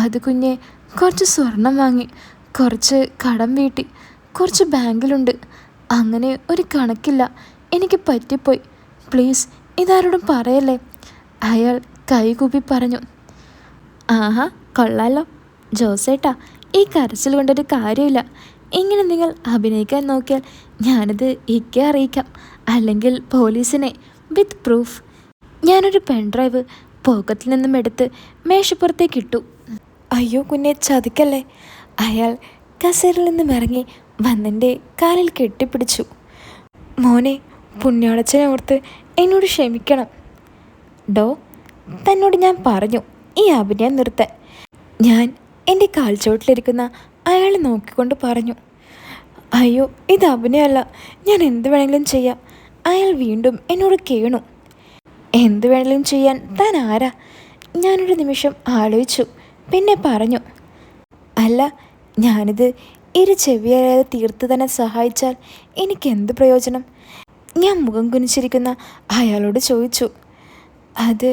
അത് കുഞ്ഞെ, കുറച്ച് സ്വർണം വാങ്ങി, കുറച്ച് കടം വീട്ടി, കുറച്ച് ബാങ്കിലുണ്ട്. അങ്ങനെ ഒരു കണക്കില്ല. എനിക്ക് പറ്റിപ്പോയി. പ്ലീസ് ഇതാരോടും പറയല്ലേ. അയാൾ കൈകൂപ്പി പറഞ്ഞു. ആഹാ, കൊള്ളാലോ ജോസേട്ടാ. ഈ കരച്ചിൽ കൊണ്ടൊരു കാര്യമില്ല. ഇങ്ങനെ നിങ്ങൾ അഭിനയിക്കാൻ നോക്കിയാൽ ഞാനിത് ഇക്കെ അറിയിക്കാം, അല്ലെങ്കിൽ പോലീസിനെ, വിത്ത് പ്രൂഫ്. ഞാനൊരു പെൻഡ്രൈവ് പോക്കറ്റിൽ നിന്നും എടുത്ത് മേശപ്പുറത്തേക്ക് ഇട്ടു. അയ്യോ കുഞ്ഞെ, ചതിക്കല്ലേ. അയാൾ കസേരയിൽ നിന്നും ഇറങ്ങി വന്നെൻ്റെ കാലിൽ കെട്ടിപ്പിടിച്ചു. മോനെ, പുണ്യാളച്ചനെ ഓർത്ത് എന്നോട് ക്ഷമിക്കണം. ഡോ, തന്നോട് ഞാൻ പറഞ്ഞു ഈ അഭിനയം നിർത്താൻ. ഞാൻ എൻ്റെ കാൽച്ചുവട്ടിലിരിക്കുന്ന അയാളെ നോക്കിക്കൊണ്ട് പറഞ്ഞു. അയ്യോ, ഇത് അഭിനയമല്ല, ഞാൻ എന്ത് വേണമെങ്കിലും ചെയ്യാം. അയാൾ വീണ്ടും എന്നോട് കേണു. എന്ത് വേണമെങ്കിലും ചെയ്യാൻ താൻ ആരാ? ഞാനൊരു നിമിഷം ആലോചിച്ചു, പിന്നെ പറഞ്ഞു. അല്ല, ഞാനിത് ചെവിയാതെ തീർത്ത് തന്നെ സഹായിച്ചാൽ എനിക്കെന്ത് പ്രയോജനം? ഞാൻ മുഖം കുനിച്ചിരിക്കുന്ന അയാളോട് ചോദിച്ചു. അത്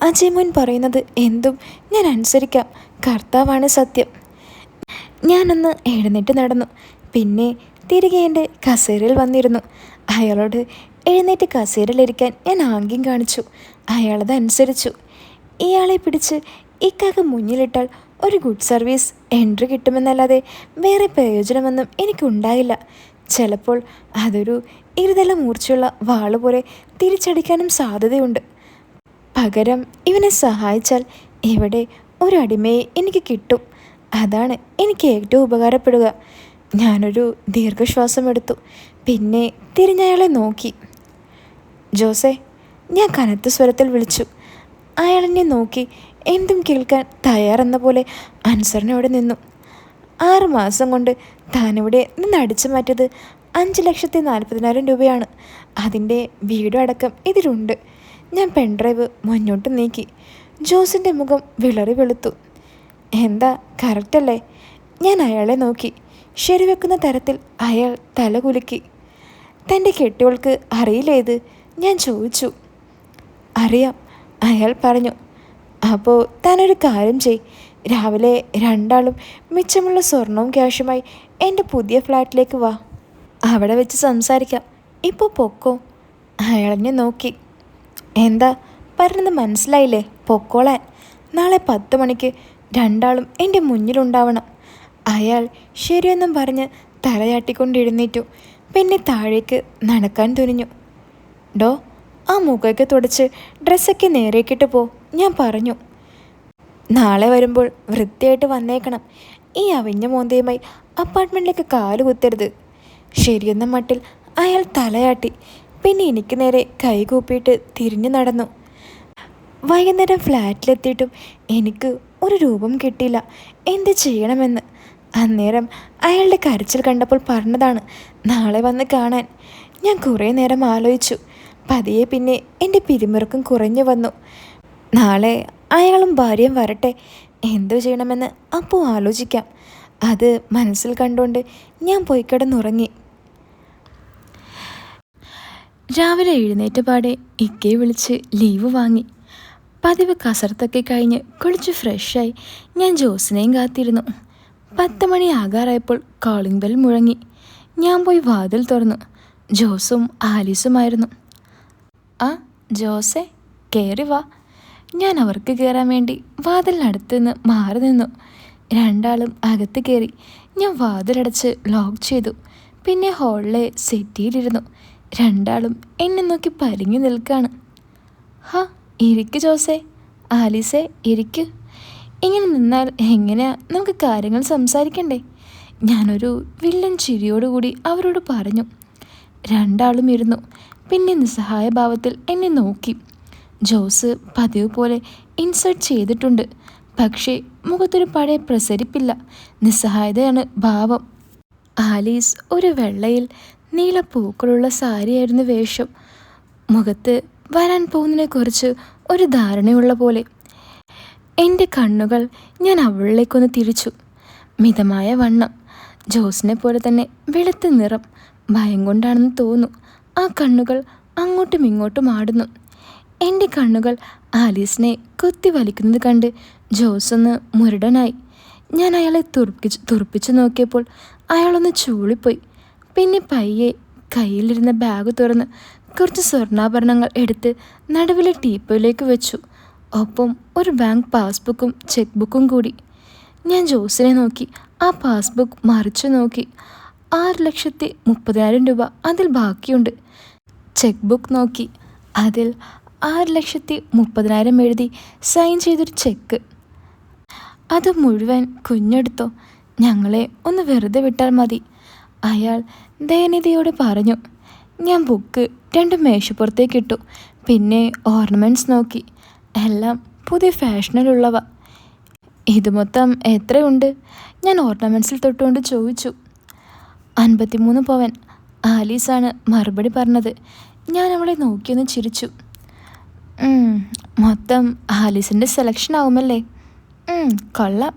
അജയ് മോൻ പറയുന്നത് എന്തും ഞാൻ അനുസരിക്കാം. കർത്താവാണ് സത്യം. ഞാനൊന്ന് എഴുന്നേറ്റ് നടന്നു. പിന്നെ തിരികെ എൻ്റെ കസേരയിൽ വന്നിരുന്നു. അയാളോട് എഴുന്നേറ്റ് കസേരയിലിരിക്കാൻ ഞാൻ ആംഗ്യം കാണിച്ചു. അയാളത് അനുസരിച്ചു. ഇയാളെ പിടിച്ച് ഇക്കാക്ക് മുന്നിലിട്ടാൽ ഒരു ഗുഡ് സർവീസ് എൻട്രി കിട്ടുമെന്നല്ലാതെ വേറെ പ്രയോജനമൊന്നും എനിക്കുണ്ടായില്ല. ചിലപ്പോൾ അതൊരു ഇരുതല മൂർച്ചയുള്ള വാള് പോലെ തിരിച്ചടിക്കാനും സാധ്യതയുണ്ട്. പകരം ഇവനെ സഹായിച്ചാൽ ഇവിടെ ഒരു അടിമയെ എനിക്ക് കിട്ടും. അതാണ് എനിക്ക് ഏറ്റവും ഉപകാരപ്പെടുക. ഞാനൊരു ദീർഘശ്വാസം എടുത്തു. പിന്നെ തിരിഞ്ഞയാളെ നോക്കി. ജോസേ, ഞാൻ കനത്ത സ്വരത്തിൽ വിളിച്ചു. അയാളെന്നെ നോക്കി എന്തും കേൾക്കാൻ തയ്യാറെന്ന പോലെ അനുസരണയോടെ നിന്നു. 6 മാസം കൊണ്ട് താനിവിടെ നിന്ന് അടിച്ചു മാറ്റിയത് 5,40,000 രൂപയാണ്. അതിൻ്റെ വീടും അടക്കം ഇതിലുണ്ട്. ഞാൻ പെൺഡ്രൈവ് മുന്നോട്ട് നീക്കി. ജോസിൻ്റെ മുഖം വിളറി വെളുത്തു. എന്താ കറക്റ്റല്ലേ? ഞാൻ അയാളെ നോക്കി. ശരിവെക്കുന്ന തരത്തിൽ അയാൾ തല കുലുക്കി. തൻ്റെ കെട്ടിയവൾക്ക് അറിയില്ലേത്? ഞാൻ ചോദിച്ചു. അറിയാം, അയാൾ പറഞ്ഞു. അപ്പോൾ താനൊരു കാര്യം ചെയ്, രാവിലെ രണ്ടാളും മിച്ചമുള്ള സ്വർണവും ക്യാഷുമായി എൻ്റെ പുതിയ ഫ്ലാറ്റിലേക്ക് വാ. അവിടെ വെച്ച് സംസാരിക്കാം. ഇപ്പോൾ പൊക്കോ. അയാളെന്നെ നോക്കി. എന്താ പറഞ്ഞത് മനസ്സിലായില്ലേ? പൊക്കോളാൻ. നാളെ 10 മണിക്ക് രണ്ടാളും എൻ്റെ മുന്നിലുണ്ടാവണം. അയാൾ ശരിയെന്നും പറഞ്ഞ് തലയാട്ടിക്കൊണ്ടിരുന്നേറ്റു. പിന്നെ താഴേക്ക് നടക്കാൻ തുനിഞ്ഞു. ഡോ, ആ മുഖമൊക്കെ തുടച്ച് ഡ്രസ്സൊക്കെ നേരേക്കിട്ട് പോ, ഞാൻ പറഞ്ഞു. നാളെ വരുമ്പോൾ വൃത്തിയായിട്ട് വന്നേക്കണം. ഈ അവിഞ്ഞ മോന്തയുമായി അപ്പാർട്ട്മെൻറ്റിലേക്ക് കാല് കുത്തരുത്. ശരിയെന്ന മട്ടിൽ അയാൾ തലയാട്ടി. പിന്നെ എനിക്ക് നേരെ കൈകൂപ്പിയിട്ട് തിരിഞ്ഞു നടന്നു. വൈകുന്നേരം ഫ്ലാറ്റിലെത്തിയിട്ടും എനിക്ക് ഒരു രൂപം കിട്ടിയില്ല എന്ത് ചെയ്യണമെന്ന്. അന്നേരം അയാളുടെ കരച്ചിൽ കണ്ടപ്പോൾ പറഞ്ഞതാണ് നാളെ വന്ന് കാണാൻ. ഞാൻ കുറേ നേരം ആലോചിച്ചു. പതിയെ പിന്നെ എൻ്റെ പിരിമുറുക്കം കുറഞ്ഞു വന്നു. നാളെ അയാളും ഭാര്യയും വരട്ടെ, എന്തു ചെയ്യണമെന്ന് അപ്പോൾ ആലോചിക്കാം. അത് മനസ്സിൽ കണ്ടുകൊണ്ട് ഞാൻ പോയി കിടന്നുറങ്ങി. രാവിലെ എഴുന്നേറ്റ പാടെ ഇക്കയെ വിളിച്ച് ലീവ് വാങ്ങി. പതിവ് കസരത്തൊക്കെ കഴിഞ്ഞ് കുളിച്ച് ഫ്രഷായി ഞാൻ ജോസിനെയും കാത്തിരുന്നു. 10 മണി ആകാറായപ്പോൾ കോളിംഗ് ബെൽ മുഴങ്ങി. ഞാൻ പോയി വാതിൽ തുറന്നു. ജോസും ആലീസുമായിരുന്നു. ആ ജോസേ, കയറി വാ. ഞാൻ അവർക്ക് കയറാൻ വേണ്ടി വാതിലിനടുത്ത് നിന്ന് മാറി നിന്നു. രണ്ടാളും അകത്ത് കയറി. ഞാൻ വാതിലടച്ച് ലോക്ക് ചെയ്തു. പിന്നെ ഹാളിലെ സെറ്റിയിലിരുന്നു. രണ്ടാളും എന്നെ നോക്കി പരിങ്ങി നിൽക്കാണ്. ഹാ, ഇരിക്ക് ജോസേ. ആലീസേ, ഇരിക്ക്. ഇങ്ങനെ നിന്നാൽ എങ്ങനെയാ നമുക്ക് കാര്യങ്ങൾ സംസാരിക്കണ്ടേ? ഞാനൊരു വില്ലൻ ചിരിയോടുകൂടി അവരോട് പറഞ്ഞു. രണ്ടാളും ഇരുന്നു. പിന്നെ നിസ്സഹായ ഭാവത്തിൽ എന്നെ നോക്കി. ജോസ് പതിവ് പോലെ ഇൻസേർട്ട് ചെയ്തിട്ടുണ്ട്. പക്ഷേ മുഖത്തൊരു പഴയ പ്രസരിപ്പില്ല. നിസ്സഹായതയാണ് ഭാവം. ആലീസ് ഒരു വെള്ളയിൽ നീല പൂക്കളുള്ള സാരിയായിരുന്നു വേഷം. മുഖത്ത് വരാൻ പോകുന്നതിനെക്കുറിച്ച് ഒരു ധാരണയുള്ള പോലെ. എൻ്റെ കണ്ണുകൾ ഞാൻ അവളിലേക്കൊന്ന് തിരിച്ചു. മിതമായ വണ്ണം, ജോസിനെ പോലെ തന്നെ വെളുത്ത നിറം. ഭയം കൊണ്ടാണെന്ന് തോന്നുന്നു ആ കണ്ണുകൾ അങ്ങോട്ടും ഇങ്ങോട്ടും ആടുന്നു. എൻ്റെ കണ്ണുകൾ ആലീസിനെ കുത്തി വലിക്കുന്നത് കണ്ട് ജോസൊന്ന് മുരടനായി. ഞാൻ അയാളെ തുറപ്പിച്ചു നോക്കിയപ്പോൾ അയാളൊന്ന് ചൂളിപ്പോയി. പിന്നെ പയ്യെ കയ്യിലിരുന്ന ബാഗ് തുറന്ന് കുറച്ച് സ്വർണ്ണാഭരണങ്ങൾ എടുത്ത് നടുവിലെ ടീപ്പോയിലേക്ക് വെച്ചു. ഒപ്പം ഒരു ബാങ്ക് പാസ്ബുക്കും ചെക്ക് ബുക്കും കൂടി. ഞാൻ ജോസിനെ നോക്കി. ആ പാസ്ബുക്ക് മറിച്ചു നോക്കി. 6,30,000 രൂപ അതിൽ ബാക്കിയുണ്ട്. ചെക്ക് ബുക്ക് നോക്കി. അതിൽ 6,30,000 എഴുതി സൈൻ ചെയ്തൊരു ചെക്ക്. അത് മുഴുവൻ കുഞ്ഞെടുത്തോ, ഞങ്ങളെ ഒന്ന് വെറുതെ വിട്ടാൽ മതി, അയാൾ ദയനീയതയോടെ പറഞ്ഞു. ഞാൻ ബുക്ക് 2 മേശപ്പുറത്തേക്ക് ഇട്ടു. പിന്നെ ഓർണമെൻറ്റ്സ് നോക്കി. എല്ലാം പുതിയ ഫാഷനിലുള്ളവ. ഇത് മൊത്തം എത്രയുണ്ട്? ഞാൻ ഓർണമെൻറ്റ്സിൽ തൊട്ടുകൊണ്ട് ചോദിച്ചു. 53 പവൻ. ആലീസാണ് മറുപടി പറഞ്ഞത്. ഞാൻ അവളെ നോക്കിയൊന്ന് ചിരിച്ചു. മൊത്തം ആലീസിൻ്റെ സെലക്ഷൻ ആവുമല്ലേ? കൊള്ളാം,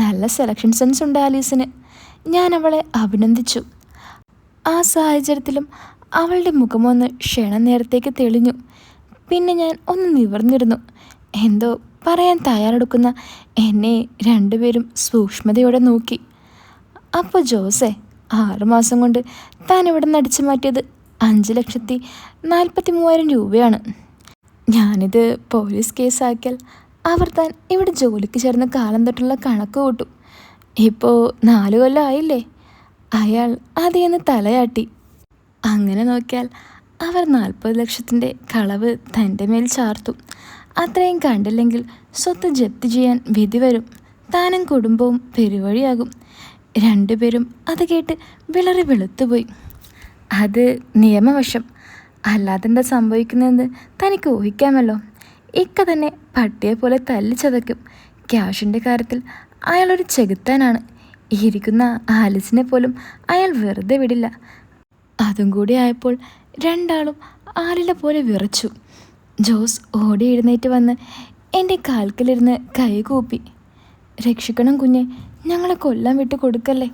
നല്ല സെലക്ഷൻ സെൻസ് ഉണ്ട് ആലീസിന്. ഞാൻ അവളെ അഭിനന്ദിച്ചു. ആ സാഹചര്യത്തിലും അവളുടെ മുഖമൊന്ന് ക്ഷണനേരത്തേക്ക് തെളിഞ്ഞു. പിന്നെ ഞാൻ ഒന്ന് നിവർന്നിരുന്നു. എന്തോ പറയാൻ തയ്യാറെടുക്കുന്ന എന്നെ രണ്ടുപേരും സൂക്ഷ്മതയോടെ നോക്കി. അപ്പോൾ ജോസേ, 6 മാസം കൊണ്ട് താൻ ഇവിടെ നിന്ന് അടിച്ചു മാറ്റിയത് 5,43,000 രൂപയാണ്. ഞാനിത് പോലീസ് കേസാക്കിയാൽ അവർ താൻ ഇവിടെ ജോലിക്ക് ചേർന്ന കാലം തൊട്ടുള്ള കണക്ക് കൂട്ടും. ഇപ്പോൾ 4 കൊല്ലം ആയില്ലേ? അയാൾ അതേന്ന് തലയാട്ടി. അങ്ങനെ നോക്കിയാൽ അവർ 40 ലക്ഷത്തിൻ്റെ കളവ് തൻ്റെ മേൽ ചാർത്തും. അത്രയും കണ്ടില്ലെങ്കിൽ സ്വത്ത് ജപ്തി ചെയ്യാൻ വിധി വരും. താനും കുടുംബവും പെരുവഴിയാകും. രണ്ടുപേരും അത് കേട്ട് വിളറി വെളുത്തുപോയി. അത് നിയമവശം. അല്ലാതെന്താ സംഭവിക്കുന്നതെന്ന് തനിക്ക് ഊഹിക്കാമല്ലോ. ഇക്ക തന്നെ പട്ടിയെ പോലെ തല്ലിച്ചതയ്ക്കും. ക്യാഷിൻ്റെ കാര്യത്തിൽ അയാളൊരു ചെകുത്താനാണ്. ഇരിക്കുന്ന ആലിസിനെ പോലും അയാൾ വെറുതെ വിടില്ല. അതും കൂടി ആയപ്പോൾ രണ്ടാളും ആലില പോലെ വിറച്ചു. ജോസ് ഓടി എഴുന്നേറ്റ് വന്ന് എൻ്റെ കാൽക്കലിരുന്ന് കൈ കൂപ്പി. രക്ഷിക്കണം കുഞ്ഞെ, ഞങ്ങളെ കൊല്ലാൻ വിട്ട് കൊടുക്കല്ലേ.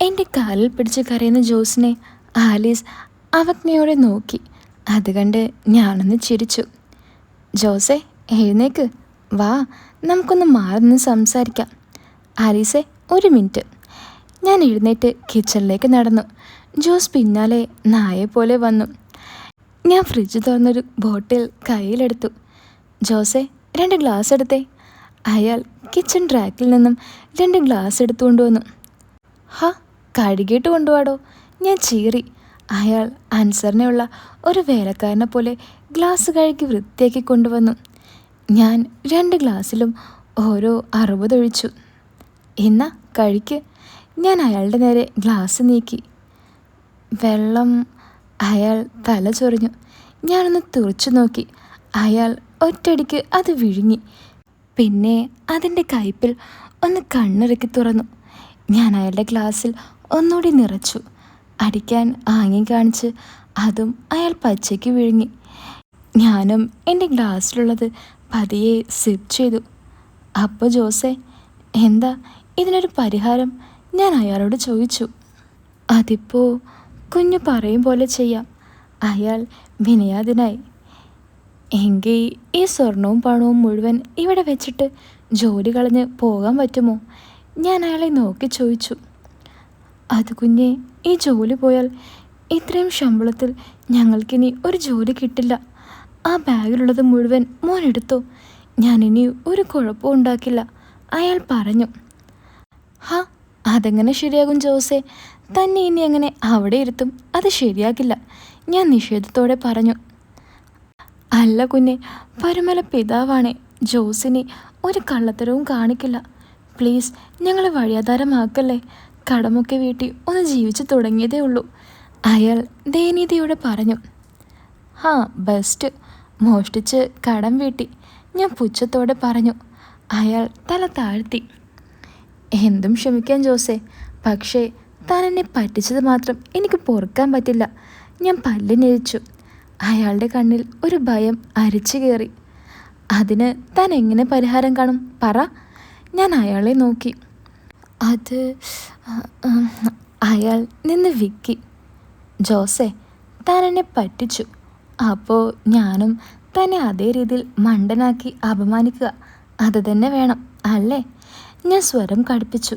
എൻ്റെ കാലിൽ പിടിച്ച് കരയുന്ന ജോസിനെ ആലീസ് അവജ്ഞയോടെ നോക്കി. അത് കണ്ട് ഞാനൊന്ന് ചിരിച്ചു. ജോസേ, എഴുന്നേക്ക്, വാ, നമുക്കൊന്ന് മാറി നിന്ന് സംസാരിക്കാം. ആലീസെ, ഒരു മിനിറ്റ്. ഞാൻ എഴുന്നേറ്റ് കിച്ചണിലേക്ക് നടന്നു. ജോസ് പിന്നാലെ നായെപ്പോലെ വന്നു. ഞാൻ ഫ്രിഡ്ജ് തുറന്നൊരു ബോട്ടിൽ കയ്യിലെടുത്തു. ജോസെ, 2 ഗ്ലാസ് എടുത്തേ. അയാൾ കിച്ചൺ ട്രാക്കിൽ നിന്നും 2 ഗ്ലാസ് എടുത്തുകൊണ്ടുവന്നു. കഴുകിയിട്ട് കൊണ്ടുപോടോ, ഞാൻ ചീറി. അയാൾ അനുസരണയുള്ള ഒരു വേലക്കാരനെ പോലെ ഗ്ലാസ് കഴുകി വൃത്തിയാക്കി കൊണ്ടുവന്നു. ഞാൻ 2 ഗ്ലാസ്സിലും ഓരോ 60 ഒഴിച്ചു. എന്നാ കഴിക്ക്. ഞാൻ അയാളുടെ നേരെ ഗ്ലാസ് നീക്കി. വെള്ളം. അയാൾ തല ചൊറിഞ്ഞു. ഞാനൊന്ന് തുറച്ചു നോക്കി. അയാൾ ഒറ്റയടിക്ക് അത് വിഴുങ്ങി. പിന്നെ അതിൻ്റെ കയ്പിൽ ഒന്ന് കണ്ണിറുക്കി തുറന്നു. ഞാൻ അയാളുടെ ഗ്ലാസ്സിൽ ഒന്നുകൂടി നിറച്ചു. അടിക്കാൻ ആംഗ്യം കാണിച്ച് അതും അയാൾ പച്ചയ്ക്ക് വിഴുങ്ങി. ഞാനും എൻ്റെ ഗ്ലാസ്സിലുള്ളത് പതിയെ സിപ്പ് ചെയ്തു. അപ്പോൾ ജോസേ, എന്താ ഇതിനൊരു പരിഹാരം? ഞാൻ അയാളോട് ചോദിച്ചു. അതിപ്പോൾ കുഞ്ഞു പറയും പോലെ ചെയ്യാം. അയാൾ വിനയാതനായി. എങ്കിൽ ഈ സ്വർണവും പണവും മുഴുവൻ ഇവിടെ വെച്ചിട്ട് ജോലി കളഞ്ഞ് പോകാൻ പറ്റുമോ? ഞാൻ അയാളെ നോക്കി ചോദിച്ചു. അത് കുഞ്ഞെ, ഈ ജോലി പോയാൽ ഇത്രയും ശമ്പളത്തിൽ ഞങ്ങൾക്കിനി ഒരു ജോലി കിട്ടില്ല. ആ ബാഗിലുള്ളത് മുഴുവൻ മോൻ എടുത്തോ, ഞാനിനി ഒരു കുഴപ്പവും ഉണ്ടാക്കില്ല, അയാൾ പറഞ്ഞു. അതെങ്ങനെ ശരിയാകും ജോസേ? തന്നെ ഇനി എങ്ങനെ അവിടെ ഇരുത്തും? അത് ശരിയാകില്ല, ഞാൻ നിഷേധത്തോടെ പറഞ്ഞു. അല്ല കുഞ്ഞെ, പരുമല പിതാവാണേ, ജോസിനെ ഒരു കള്ളത്തരവും കാണിക്കില്ല. പ്ലീസ്, ഞങ്ങളെ വഴിയാധാരമാക്കല്ലേ. കടമൊക്കെ വീട്ടി ഒന്ന് ജീവിച്ചു തുടങ്ങിയതേ ഉള്ളൂ, അയാൾ ദയനീയതയോടെ പറഞ്ഞു. ബെസ്റ്റ്, മോഷ്ടിച്ച് കടം വീട്ടി, ഞാൻ പുച്ഛത്തോടെ പറഞ്ഞു. അയാൾ തല താഴ്ത്തി. എന്തും ക്ഷമിക്കാൻ ജോസേ, പക്ഷേ താൻ എന്നെ പറ്റിച്ചത് മാത്രം എനിക്ക് പൊറുക്കാൻ പറ്റില്ല. ഞാൻ പല്ലിനെരിച്ചു. അയാളുടെ കണ്ണിൽ ഒരു ഭയം അരിച്ചു കയറി. അതിന് താൻ എങ്ങനെ പരിഹാരം കാണും, പറ? ഞാൻ അയാളെ നോക്കി. അത് അയാൾ നിന്ന് വിക്കി. ജോസേ, താൻ എന്നെ പറ്റിച്ചു. അപ്പോൾ ഞാനും തന്നെ അതേ രീതിയിൽ മണ്ടനാക്കി അപമാനിക്കുക, അത് തന്നെ വേണം അല്ലേ? ഞാൻ സ്വരം കടുപ്പിച്ചു.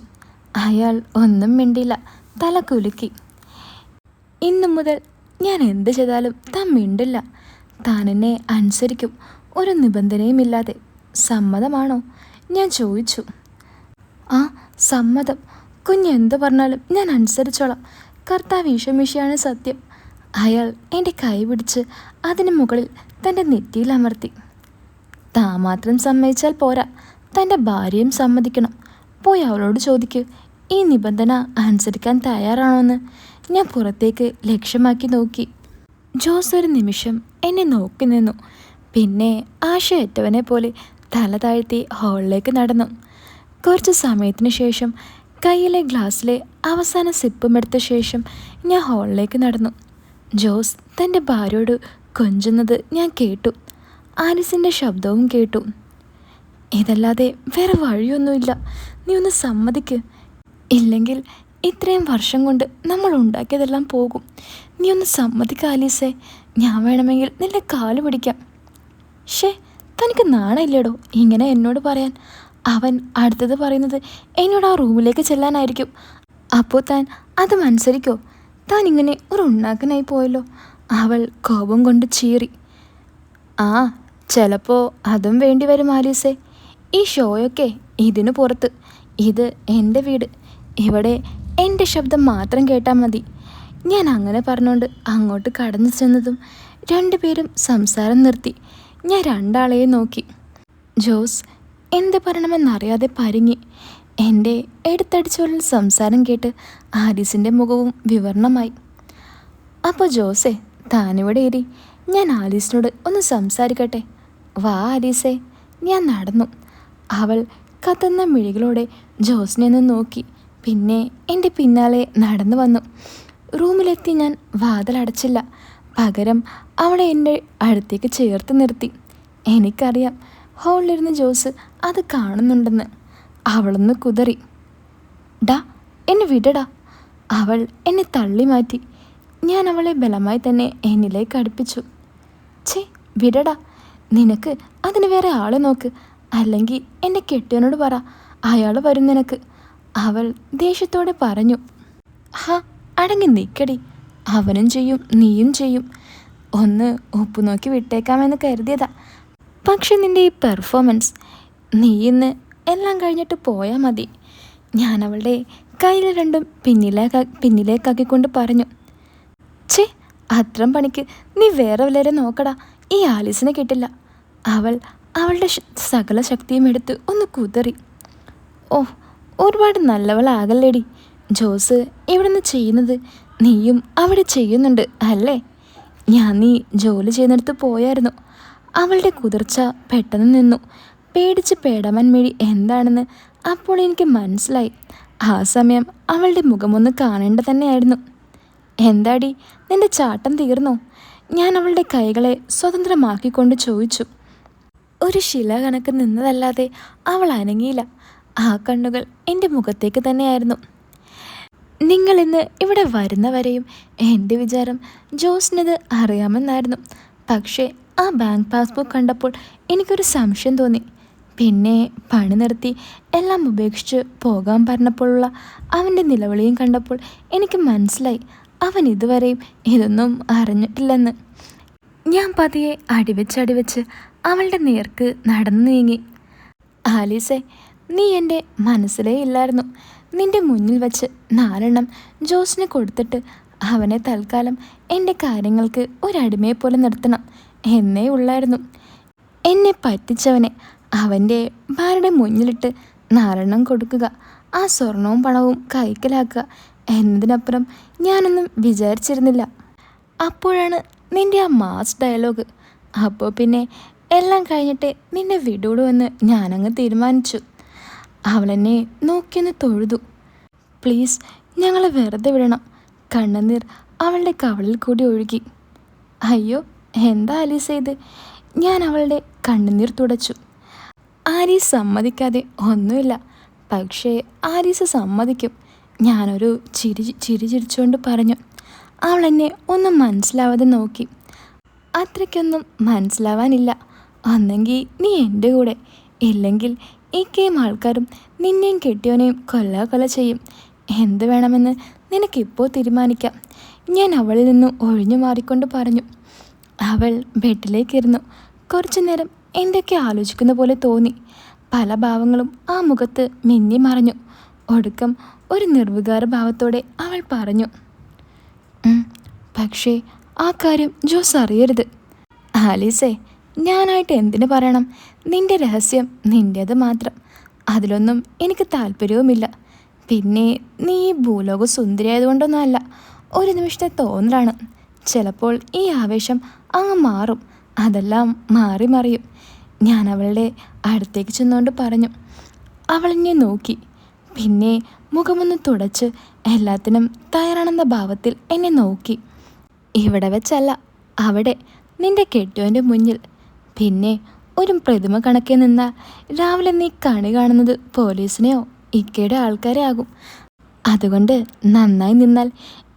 അയാൾ ഒന്നും മിണ്ടില്ല, തല കുലുക്കി. ഇന്നു മുതൽ ഞാൻ എന്ത് ചെയ്താലും താൻ മിണ്ടില്ല, താൻ എന്നെ അനുസരിക്കും, ഒരു നിബന്ധനയുമില്ലാതെ. സമ്മതമാണോ? ഞാൻ ചോദിച്ചു. സമ്മതം. കുഞ്ഞെന്ത് പറഞ്ഞാലും ഞാൻ അനുസരിച്ചോളാം. കർത്താവ് ഈശോമിശിയാണ് സത്യം. അയാൾ എൻ്റെ കൈ പിടിച്ച് അതിന് മുകളിൽ തൻ്റെ നെറ്റിയിൽ അമർത്തി. താൻ മാത്രം സമ്മതിച്ചാൽ പോരാ, തൻ്റെ ഭാര്യയും സമ്മതിക്കണം. പോയി അവളോട് ചോദിക്ക്, ഈ നിബന്ധന അനുസരിക്കാൻ തയ്യാറാണോന്ന്. ഞാൻ പുറത്തേക്ക് ലക്ഷ്യമാക്കി നോക്കി. ജോസ് ഒരു നിമിഷം എന്നെ നോക്കി നിന്നു. പിന്നെ ആശയറ്റവനെ പോലെ തല താഴ്ത്തി ഹാളിലേക്ക് നടന്നു. കുറച്ച് സമയത്തിന് ശേഷം കയ്യിലെ ഗ്ലാസ്സിലെ അവസാന സിപ്പും എടുത്ത ശേഷം ഞാൻ ഹാളിലേക്ക് നടന്നു. ജോസ് തൻ്റെ ഭാര്യയോട് കൊഞ്ചുന്നത് ഞാൻ കേട്ടു. ആലിസിൻ്റെ ശബ്ദവും കേട്ടു. ഇതല്ലാതെ വേറെ വഴിയൊന്നുമില്ല, നീ ഒന്ന് സമ്മതിക്ക്. ഇല്ലെങ്കിൽ ഇത്രയും വർഷം കൊണ്ട് നമ്മൾ ഉണ്ടാക്കിയതെല്ലാം പോകും. നീ ഒന്ന് സമ്മതിക്ക ആലീസേ, ഞാൻ വേണമെങ്കിൽ നിന്റെ കാല് പിടിക്കാം. തനിക്ക് നാണമില്ലേടോ ഇങ്ങനെ എന്നോട് പറയാൻ? അവൻ അടുത്തത് പറയുന്നത് എന്നോട് ആ റൂമിലേക്ക് ചെല്ലാനായിരിക്കും. അപ്പോൾ താൻ അത് മനസ്സിലാക്കോ? താൻ ഇങ്ങനെ ഒരു ഉണ്ണാക്കനായി പോയല്ലോ. അവൾ കോപം കൊണ്ട് ചീറി. ചിലപ്പോൾ അതും വേണ്ടി വരും ആലീസേ. ഈ ഷോയൊക്കെ ഇതിനു പുറത്ത്. ഇത് എൻ്റെ വീട്, ഇവിടെ എൻ്റെ ശബ്ദം മാത്രം കേട്ടാൽ മതി. ഞാൻ അങ്ങനെ പറഞ്ഞുകൊണ്ട് അങ്ങോട്ട് കടന്നു ചെന്നതും രണ്ടുപേരും സംസാരം നിർത്തി. ഞാൻ രണ്ടാളെയും നോക്കി. ജോസ് എന്ത് പറയണമെന്നറിയാതെ പരിങ്ങി. എൻ്റെ എടുത്തടിച്ചോളിൽ സംസാരം കേട്ട് ആലീസിൻ്റെ മുഖവും വിവരണമായി. അപ്പോൾ ജോസേ, താനിവിടെ ഇരി, ഞാൻ ആലീസിനോട് ഒന്ന് സംസാരിക്കട്ടെ. വാ ആലീസേ. ഞാൻ നടന്നു. അവൾ കത്തുന്ന മിഴികളോടെ ജോസിനെ ഒന്ന് നോക്കി. പിന്നെ എൻ്റെ പിന്നാലെ നടന്നു വന്നു. റൂമിലെത്തി ഞാൻ വാതിലടച്ചില്ല. പകരം അവളെ എൻ്റെ അടുത്തേക്ക് ചേർത്ത് നിർത്തി. എനിക്കറിയാം ഹോളിലിരുന്ന് ജോസ് അത് കാണുന്നുണ്ടെന്ന്. അവളൊന്ന് കുതറി. ഡാ, എന്നെ വിടടാ. അവൾ എന്നെ തള്ളി മാറ്റി. ഞാൻ അവളെ ബലമായി തന്നെ എന്നിലേക്ക് അടുപ്പിച്ചു. ഛേ, വിടടാ. നിനക്ക് അതിന് വേറെ ആളെ നോക്ക്. അല്ലെങ്കിൽ എൻ്റെ കെട്ടിയവനോട് പറ, അയാൾ വരും നിനക്ക്. അവൾ ദേഷ്യത്തോടെ പറഞ്ഞു. ഹാ, അടങ്ങി നിൽക്കടി. അവനും ചെയ്യും നീയും ചെയ്യും. ഒന്ന് ഉപ്പു നോക്കി വിട്ടേക്കാമെന്ന് കരുതിയതാ. പക്ഷെ നിൻ്റെ ഈ പെർഫോമൻസ്, നീ ഇന്ന് എല്ലാം കഴിഞ്ഞിട്ട് പോയാൽ മതി. ഞാൻ അവളുടെ കയ്യിൽ രണ്ടും പിന്നിലേക്കാക്കിക്കൊണ്ട് പറഞ്ഞു. ഛേ, അത്രം പണിക്ക് നീ വേറെ വല്ലവരെ നോക്കടാ. ഈ ആലീസിനെ കിട്ടില്ല. അവൾ അവളുടെ സകല ശക്തിയും എടുത്ത് ഒന്ന് കുതറി. ഓ, ഒരുപാട് നല്ലവളാകല്ലേടി. ജോസ് ഇവിടുന്ന് ചെയ്യുന്നത് നീയും അവിടെ ചെയ്യുന്നുണ്ട് അല്ലേ? ഞാൻ നീ ജോലി ചെയ്യുന്നിടത്ത് പോയായിരുന്നു. അവളുടെ കുതിർച്ച പെട്ടെന്ന് നിന്നു. പേടിച്ച് പേടമൻ മിഴി എന്താണെന്ന് അപ്പോൾ എനിക്ക് മനസ്സിലായി. ആ സമയം അവളുടെ മുഖമൊന്ന് കാണേണ്ട തന്നെയായിരുന്നു. എന്താടി, നിന്റെ ചാട്ടം തീർന്നോ? ഞാൻ അവളുടെ കൈകളെ സ്വതന്ത്രമാക്കിക്കൊണ്ട് ചോദിച്ചു. ഒരു ശില കണക്ക് നിന്നതല്ലാതെ അവൾ അനങ്ങിയില്ല. ആ കണ്ണുകൾ എൻ്റെ മുഖത്തേക്ക് തന്നെയായിരുന്നു. നിങ്ങളിന്ന് ഇവിടെ വരുന്നവരെയും എൻ്റെ വിചാരം ജോസിനത് അറിയാമെന്നായിരുന്നു. പക്ഷേ ആ ബാങ്ക് പാസ്ബുക്ക് കണ്ടപ്പോൾ എനിക്കൊരു സംശയം തോന്നി. പിന്നെ പണി നിർത്തി എല്ലാം ഉപേക്ഷിച്ച് പോകാൻ പറഞ്ഞപ്പോഴുള്ള അവൻ്റെ നിലവിളിയും കണ്ടപ്പോൾ എനിക്ക് മനസ്സിലായി അവൻ ഇതുവരെയും ഇതൊന്നും അറിഞ്ഞിട്ടില്ലെന്ന്. ഞാൻ പതിയെ അടിവെച്ച് അവളുടെ നേർക്ക് നടന്നു നീങ്ങി. ആലീസേ, നീ എൻ്റെ മനസ്സിലേ ഇല്ലായിരുന്നു. നിൻ്റെ മുന്നിൽ വച്ച് 4 ജോസിന് കൊടുത്തിട്ട് അവനെ തൽക്കാലം എൻ്റെ കാര്യങ്ങൾക്ക് ഒരടിമയെ പോലെ നിർത്തണം എന്നേ ഉള്ളായിരുന്നു. എന്നെ പറ്റിച്ചവനെ അവൻ്റെ ഭാര്യയുടെ മുന്നിലിട്ട് 4 കൊടുക്കുക, ആ സ്വർണവും പണവും കൈക്കലാക്കുക എന്നതിനപ്പുറം ഞാനൊന്നും വിചാരിച്ചിരുന്നില്ല. അപ്പോഴാണ് നിൻ്റെ ആ മാസ് ഡയലോഗ്. അപ്പോൾ പിന്നെ എല്ലാം കഴിഞ്ഞിട്ട് നിന്നെ വിടുള്ളൂ എന്ന് ഞാനങ്ങ് തീരുമാനിച്ചു. അവളെന്നെ നോക്കിയൊന്ന് തൊഴുതു. പ്ലീസ്, ഞങ്ങളെ വെറുതെ വിടണം. കണ്ണുനീർ അവളുടെ കവളിൽ കൂടി ഒഴുകി. അയ്യോ, എന്താ ആലീസ ഇത്? ഞാൻ അവളുടെ കണ്ണുനീർ തുടച്ചു. ആലീസ് സമ്മതിക്കാതെ ഒന്നുമില്ല. പക്ഷേ ആലീസ് സമ്മതിക്കും. ഞാനൊരു ചിരി ചിരിച്ചുകൊണ്ട് പറഞ്ഞു. അവൾ എന്നെ ഒന്നും മനസ്സിലാവാതെ നോക്കി. അത്രയ്ക്കൊന്നും മനസ്സിലാവാനില്ല. ഒന്നെങ്കിൽ നീ എൻ്റെ കൂടെ, ഇല്ലെങ്കിൽ ഈ കേം ആൾക്കാരും നിന്നെയും കെട്ടിയവനെയും കൊല്ല ചെയ്യും. എന്ത് വേണമെന്ന് നിനക്കിപ്പോൾ തീരുമാനിക്കാം. ഞാൻ അവളിൽ നിന്നും ഒഴിഞ്ഞു മാറിക്കൊണ്ട് പറഞ്ഞു. അവൾ ബെഡിലേക്കിരുന്നു. കുറച്ചു നേരം എന്തൊക്കെ ആലോചിക്കുന്ന പോലെ തോന്നി. പല ഭാവങ്ങളും ആ മുഖത്ത് മിന്നി മറഞ്ഞു. ഒടുക്കം ഒരു നിർവികാര ഭാവത്തോടെ അവൾ പറഞ്ഞു. പക്ഷേ ആ കാര്യം ജോസ് അറിയരുത്. ആലീസേ, ഞാനായിട്ട് എന്തിനു പറയണം? നിന്റെ രഹസ്യം നിൻ്റേത് മാത്രം. അതിലൊന്നും എനിക്ക് താല്പര്യവുമില്ല. പിന്നെ നീ ഈ ഭൂലോക സുന്ദരിയായതുകൊണ്ടൊന്നും അല്ല. ഒരു നിമിഷത്തെ തോന്നലാണ്. ചിലപ്പോൾ ഈ ആവേശം അങ്ങ് മാറും. അതെല്ലാം മാറി മറിയും. ഞാൻ അവളുടെ അടുത്തേക്ക് ചെന്നുകൊണ്ട് പറഞ്ഞു. അവളെന്നെ നോക്കി. പിന്നെ മുഖമൊന്ന് തുടച്ച് എല്ലാത്തിനും തയ്യാറാണെന്ന ഭാവത്തിൽ എന്നെ നോക്കി. ഇവിടെ വെച്ചല്ല, അവിടെ നിന്റെ കെട്ടിയവൻ്റെ മുന്നിൽ. പിന്നെ ഒരു പ്രതിമ കണക്കെ നിന്നാൽ രാവിലെ നീ കണി കാണുന്നത് പോലീസിനെയോ ഇക്കയുടെ ആൾക്കാരെ ആകും. അതുകൊണ്ട് നന്നായി നിന്നാൽ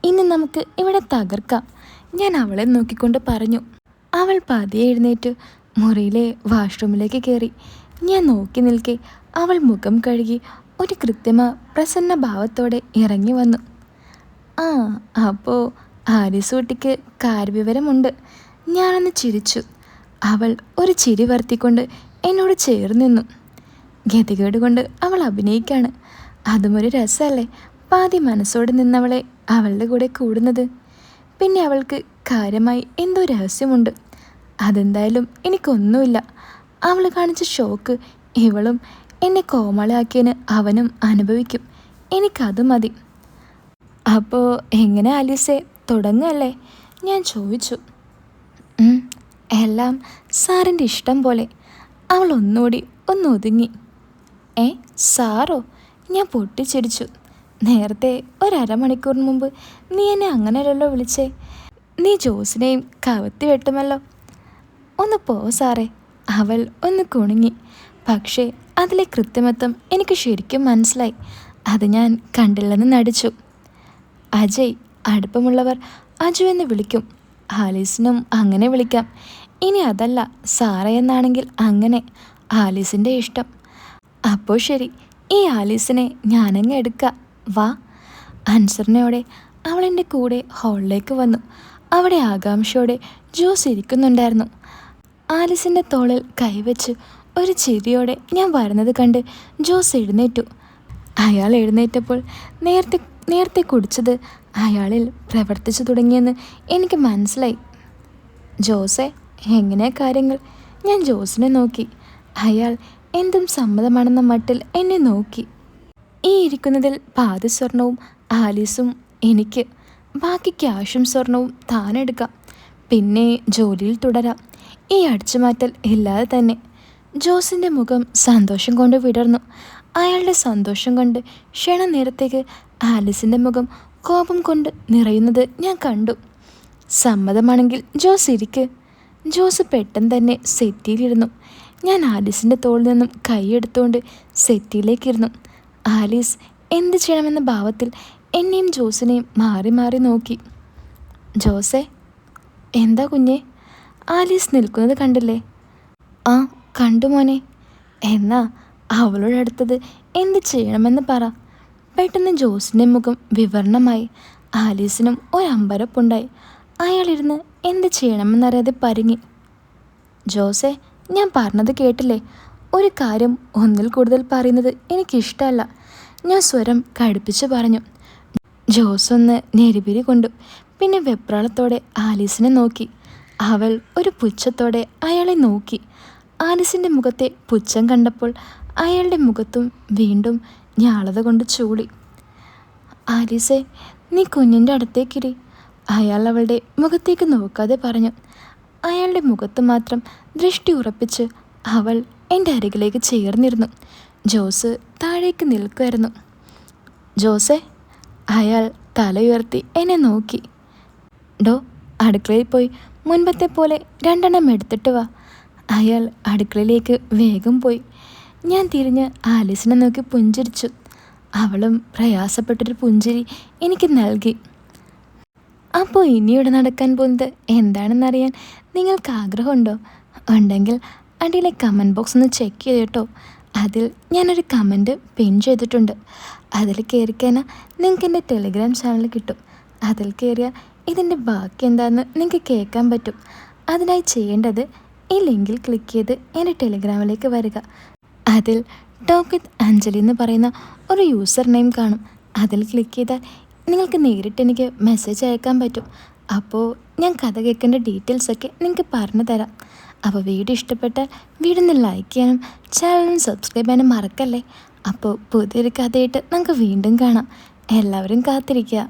ഇന്ന് നമുക്ക് ഇവിടെ തകർക്കാം. ഞാൻ അവളെ നോക്കിക്കൊണ്ട് പറഞ്ഞു. അവൾ പതിയെ എഴുന്നേറ്റ് മുറിയിലെ വാഷ്റൂമിലേക്ക് കയറി. ഞാൻ നോക്കി നിൽക്കെ അവൾ മുഖം കഴുകി ഒരു കൃത്രിമ പ്രസന്ന ഭാവത്തോടെ ഇറങ്ങി വന്നു. ആ, അപ്പോൾ ആരിസൂട്ടിക്ക് കാര്യവിവരമുണ്ട്. ഞാനൊന്ന് ചിരിച്ചു. അവൾ ഒരു ചിരി വർത്തിക്കൊണ്ട് എന്നോട് ചേർന്ന് നിന്നു. ഗതികേട് കൊണ്ട് അവൾ അഭിനയിക്കാണ്. അതുമൊരു രസമല്ലേ, പാതി മനസ്സോടെ നിന്നവളെ അവളുടെ കൂടെ കൂടുന്നത്. പിന്നെ അവൾക്ക് കാര്യമായി എന്തോ രഹസ്യമുണ്ട്. അതെന്തായാലും എനിക്കൊന്നുമില്ല. അവൾ കാണിച്ച ഷോക്ക് ഇവളും എന്നെ കോമളയാക്കിയതിന് അവനും അനുഭവിക്കും. എനിക്കത് മതി. അപ്പോൾ എങ്ങനെ ആലീസെ, തുടങ്ങല്ലേ? ഞാൻ ചോദിച്ചു. എല്ലാം സാറിൻ്റെ ഇഷ്ടം പോലെ. അവൾ ഒന്നുകൂടി ഒന്നൊതുങ്ങി. സാറോ? ഞാൻ പൊട്ടിച്ചിരിച്ചു. നേരത്തെ 1 അരമണിക്കൂറിന് മുമ്പ് നീ എന്നെ അങ്ങനെയല്ലല്ലോ വിളിച്ചേ. നീ ജോസിനെയും കവത്തി വെട്ടുമല്ലോ. ഒന്ന് പോ സാറേ. അവൾ ഒന്ന് കുണുങ്ങി. പക്ഷേ അതിലെ കൃത്രിമത്വം എനിക്ക് ശരിക്കും മനസ്സിലായി. അത് ഞാൻ കണ്ടില്ലെന്ന് നടിച്ചു. അജയ്, അടുപ്പമുള്ളവർ അജു എന്ന് വിളിക്കും. ആലീസിനും അങ്ങനെ വിളിക്കാം. ഇനി അതല്ല സാറ എന്നാണെങ്കിൽ അങ്ങനെ. ആലീസിൻ്റെ ഇഷ്ടം. അപ്പോൾ ശരി, ഈ ആലീസിനെ ഞാനങ്ങ് എടുക്കാം. വാ. അനുസരണയോടെ അവൾ എൻ്റെ കൂടെ ഹാളിലേക്ക് വന്നു. അവിടെ ആകാംക്ഷയോടെ ജോസ് ഇരിക്കുന്നുണ്ടായിരുന്നു. ആലീസിൻ്റെ തോളിൽ കൈവച്ച് ഒരു ചിരിയോടെ ഞാൻ വരുന്നത് കണ്ട് ജോസ് എഴുന്നേറ്റു. അയാൾ എഴുന്നേറ്റപ്പോൾ നേരത്തെ കുടിച്ചത് അയാളിൽ പ്രവർത്തിച്ചു തുടങ്ങിയെന്ന് എനിക്ക് മനസ്സിലായി. ജോസെ, എങ്ങനെയാ കാര്യങ്ങൾ? ഞാൻ ജോസിനെ നോക്കി. അയാൾ എന്തും സമ്മതമാണെന്ന മട്ടിൽ എന്നെ നോക്കി. ഈ ഇരിക്കുന്നതിൽ പാതി സ്വർണവും ആലീസും എനിക്ക്, ബാക്കി ക്യാഷും സ്വർണവും താനെടുക്കാം. പിന്നെ ജോലിയിൽ തുടരാം. ഈ അടിച്ചുമാറ്റൽ ഇല്ലാതെ തന്നെ. ജോസിൻ്റെ മുഖം സന്തോഷം കൊണ്ട് വിടർന്നു. അയാളുടെ സന്തോഷം കണ്ട് ക്ഷണനേരത്തേക്ക് ആലീസിൻ്റെ മുഖം കോപം കൊണ്ട് നിറയുന്നത് ഞാൻ കണ്ടു. സമ്മതമാണെങ്കിൽ ജോസ് ഇരിക്ക്. ജോസ് പെട്ടെന്ന് തന്നെ സെറ്റിയിലിരുന്നു. ഞാൻ ആലീസിൻ്റെ തോളിൽ നിന്നും കൈയെടുത്തുകൊണ്ട് സെറ്റിയിലേക്കിരുന്നു. ആലീസ് എന്ത് ചെയ്യണമെന്ന ഭാവത്തിൽ എന്നെയും ജോസിനെയും മാറി മാറി നോക്കി. ജോസേ. എന്താ കുഞ്ഞേ? ആലീസ് നിൽക്കുന്നത് കണ്ടില്ലേ? ആ, കണ്ടു മോനെ. എന്നാ അവളോട് അടുത്തത് എന്ത് ചെയ്യണമെന്ന് പറ. പെട്ടെന്ന് ജോസിൻ്റെ മുഖം വിവരണമായി. ആലീസിനും ഒരമ്പരപ്പുണ്ടായി. അയാളിരുന്ന് എന്ത് ചെയ്യണമെന്നറിയാതെ പരുങ്ങി. ജോസേ, ഞാൻ പറഞ്ഞത് കേട്ടില്ലേ? ഒരു കാര്യം ഒന്നിൽ കൂടുതൽ പറയുന്നത് എനിക്കിഷ്ടമല്ല. ഞാൻ സ്വരം കടുപ്പിച്ച് പറഞ്ഞു. ജോസ് ഒന്ന് ഞെരിപിരി കൊണ്ടു. പിന്നെ വെപ്രാളത്തോടെ ആലീസിനെ നോക്കി. അവൾ ഒരു പുച്ഛത്തോടെ അയാളെ നോക്കി. ആലീസിൻ്റെ മുഖത്തെ പുച്ഛം കണ്ടപ്പോൾ അയാളുടെ മുഖത്തും വീണ്ടും ഞാളത കൊണ്ട് ചൂളി. ആലീസേ, നീ കുഞ്ഞിൻ്റെ അടുത്തേക്കിരി. അയാൾ അവളുടെ മുഖത്തേക്ക് നോക്കാതെ പറഞ്ഞു. അയാളുടെ മുഖത്ത് മാത്രം ദൃഷ്ടി ഉറപ്പിച്ച് അവൾ എൻ്റെ അരികിലേക്ക് ചേർന്നിരുന്നു. ജോസ് താഴേക്ക് നിൽക്കുമായിരുന്നു. ജോസേ. അയാൾ തലയുയർത്തി എന്നെ നോക്കി. ഡോ, അടുക്കളയിൽ പോയി മുൻപത്തെ പോലെ 2 എണ്ണം എടുത്തിട്ട് വാ. അയാൾ അടുക്കളയിലേക്ക് വേഗം പോയി. ഞാൻ തിരിഞ്ഞ് ആലീസിനെ നോക്കി പുഞ്ചിരിച്ചു. അവളും പ്രയാസപ്പെട്ടൊരു പുഞ്ചിരി എനിക്ക് നൽകി. അപ്പോൾ ഇനിയിവിടെ നടക്കാൻ പോകുന്നത് എന്താണെന്നറിയാൻ നിങ്ങൾക്ക് ആഗ്രഹമുണ്ടോ? ഉണ്ടെങ്കിൽ അടിയിലെ കമൻറ്റ് ബോക്സ് ഒന്ന് ചെക്ക് ചെയ്ത് കേട്ടോ. അതിൽ ഞാനൊരു കമൻറ്റ് പിൻ ചെയ്തിട്ടുണ്ട്. അതിൽ കയറിക്കഴിഞ്ഞാൽ നിങ്ങൾക്ക് എൻ്റെ ടെലിഗ്രാം ചാനൽ കിട്ടും. അതിൽ കയറിയാൽ ഇതിൻ്റെ ബാക്കി എന്താണെന്ന് നിങ്ങൾക്ക് കേൾക്കാൻ പറ്റും. അതിനായി ചെയ്യേണ്ടത് ഈ ലിങ്കിൽ ക്ലിക്ക് ചെയ്ത് എൻ്റെ ടെലിഗ്രാമിലേക്ക് വരിക. അതിൽ ടോക്ക് വിത്ത് അഞ്ജലി എന്ന് പറയുന്ന ഒരു യൂസർ നെയിം കാണും. അതിൽ ക്ലിക്ക് ചെയ്താൽ നിങ്ങൾക്ക് നേരിട്ട് എനിക്ക് മെസ്സേജ് അയക്കാൻ പറ്റും. അപ്പോൾ ഞാൻ കഥ കേൾക്കേണ്ട ഡീറ്റെയിൽസൊക്കെ നിങ്ങൾക്ക് പറഞ്ഞു തരാം. അപ്പോൾ വീഡിയോ ഇഷ്ടപ്പെട്ടാൽ വീഡിയോ ഒന്ന് ലൈക്ക് ചെയ്യാനും ചാനൽ സബ്സ്ക്രൈബ് ചെയ്യാനും മറക്കല്ലേ. അപ്പോൾ പുതിയൊരു കഥയായിട്ട് നമുക്ക് വീണ്ടും കാണാം. എല്ലാവരും കാത്തിരിക്കുക.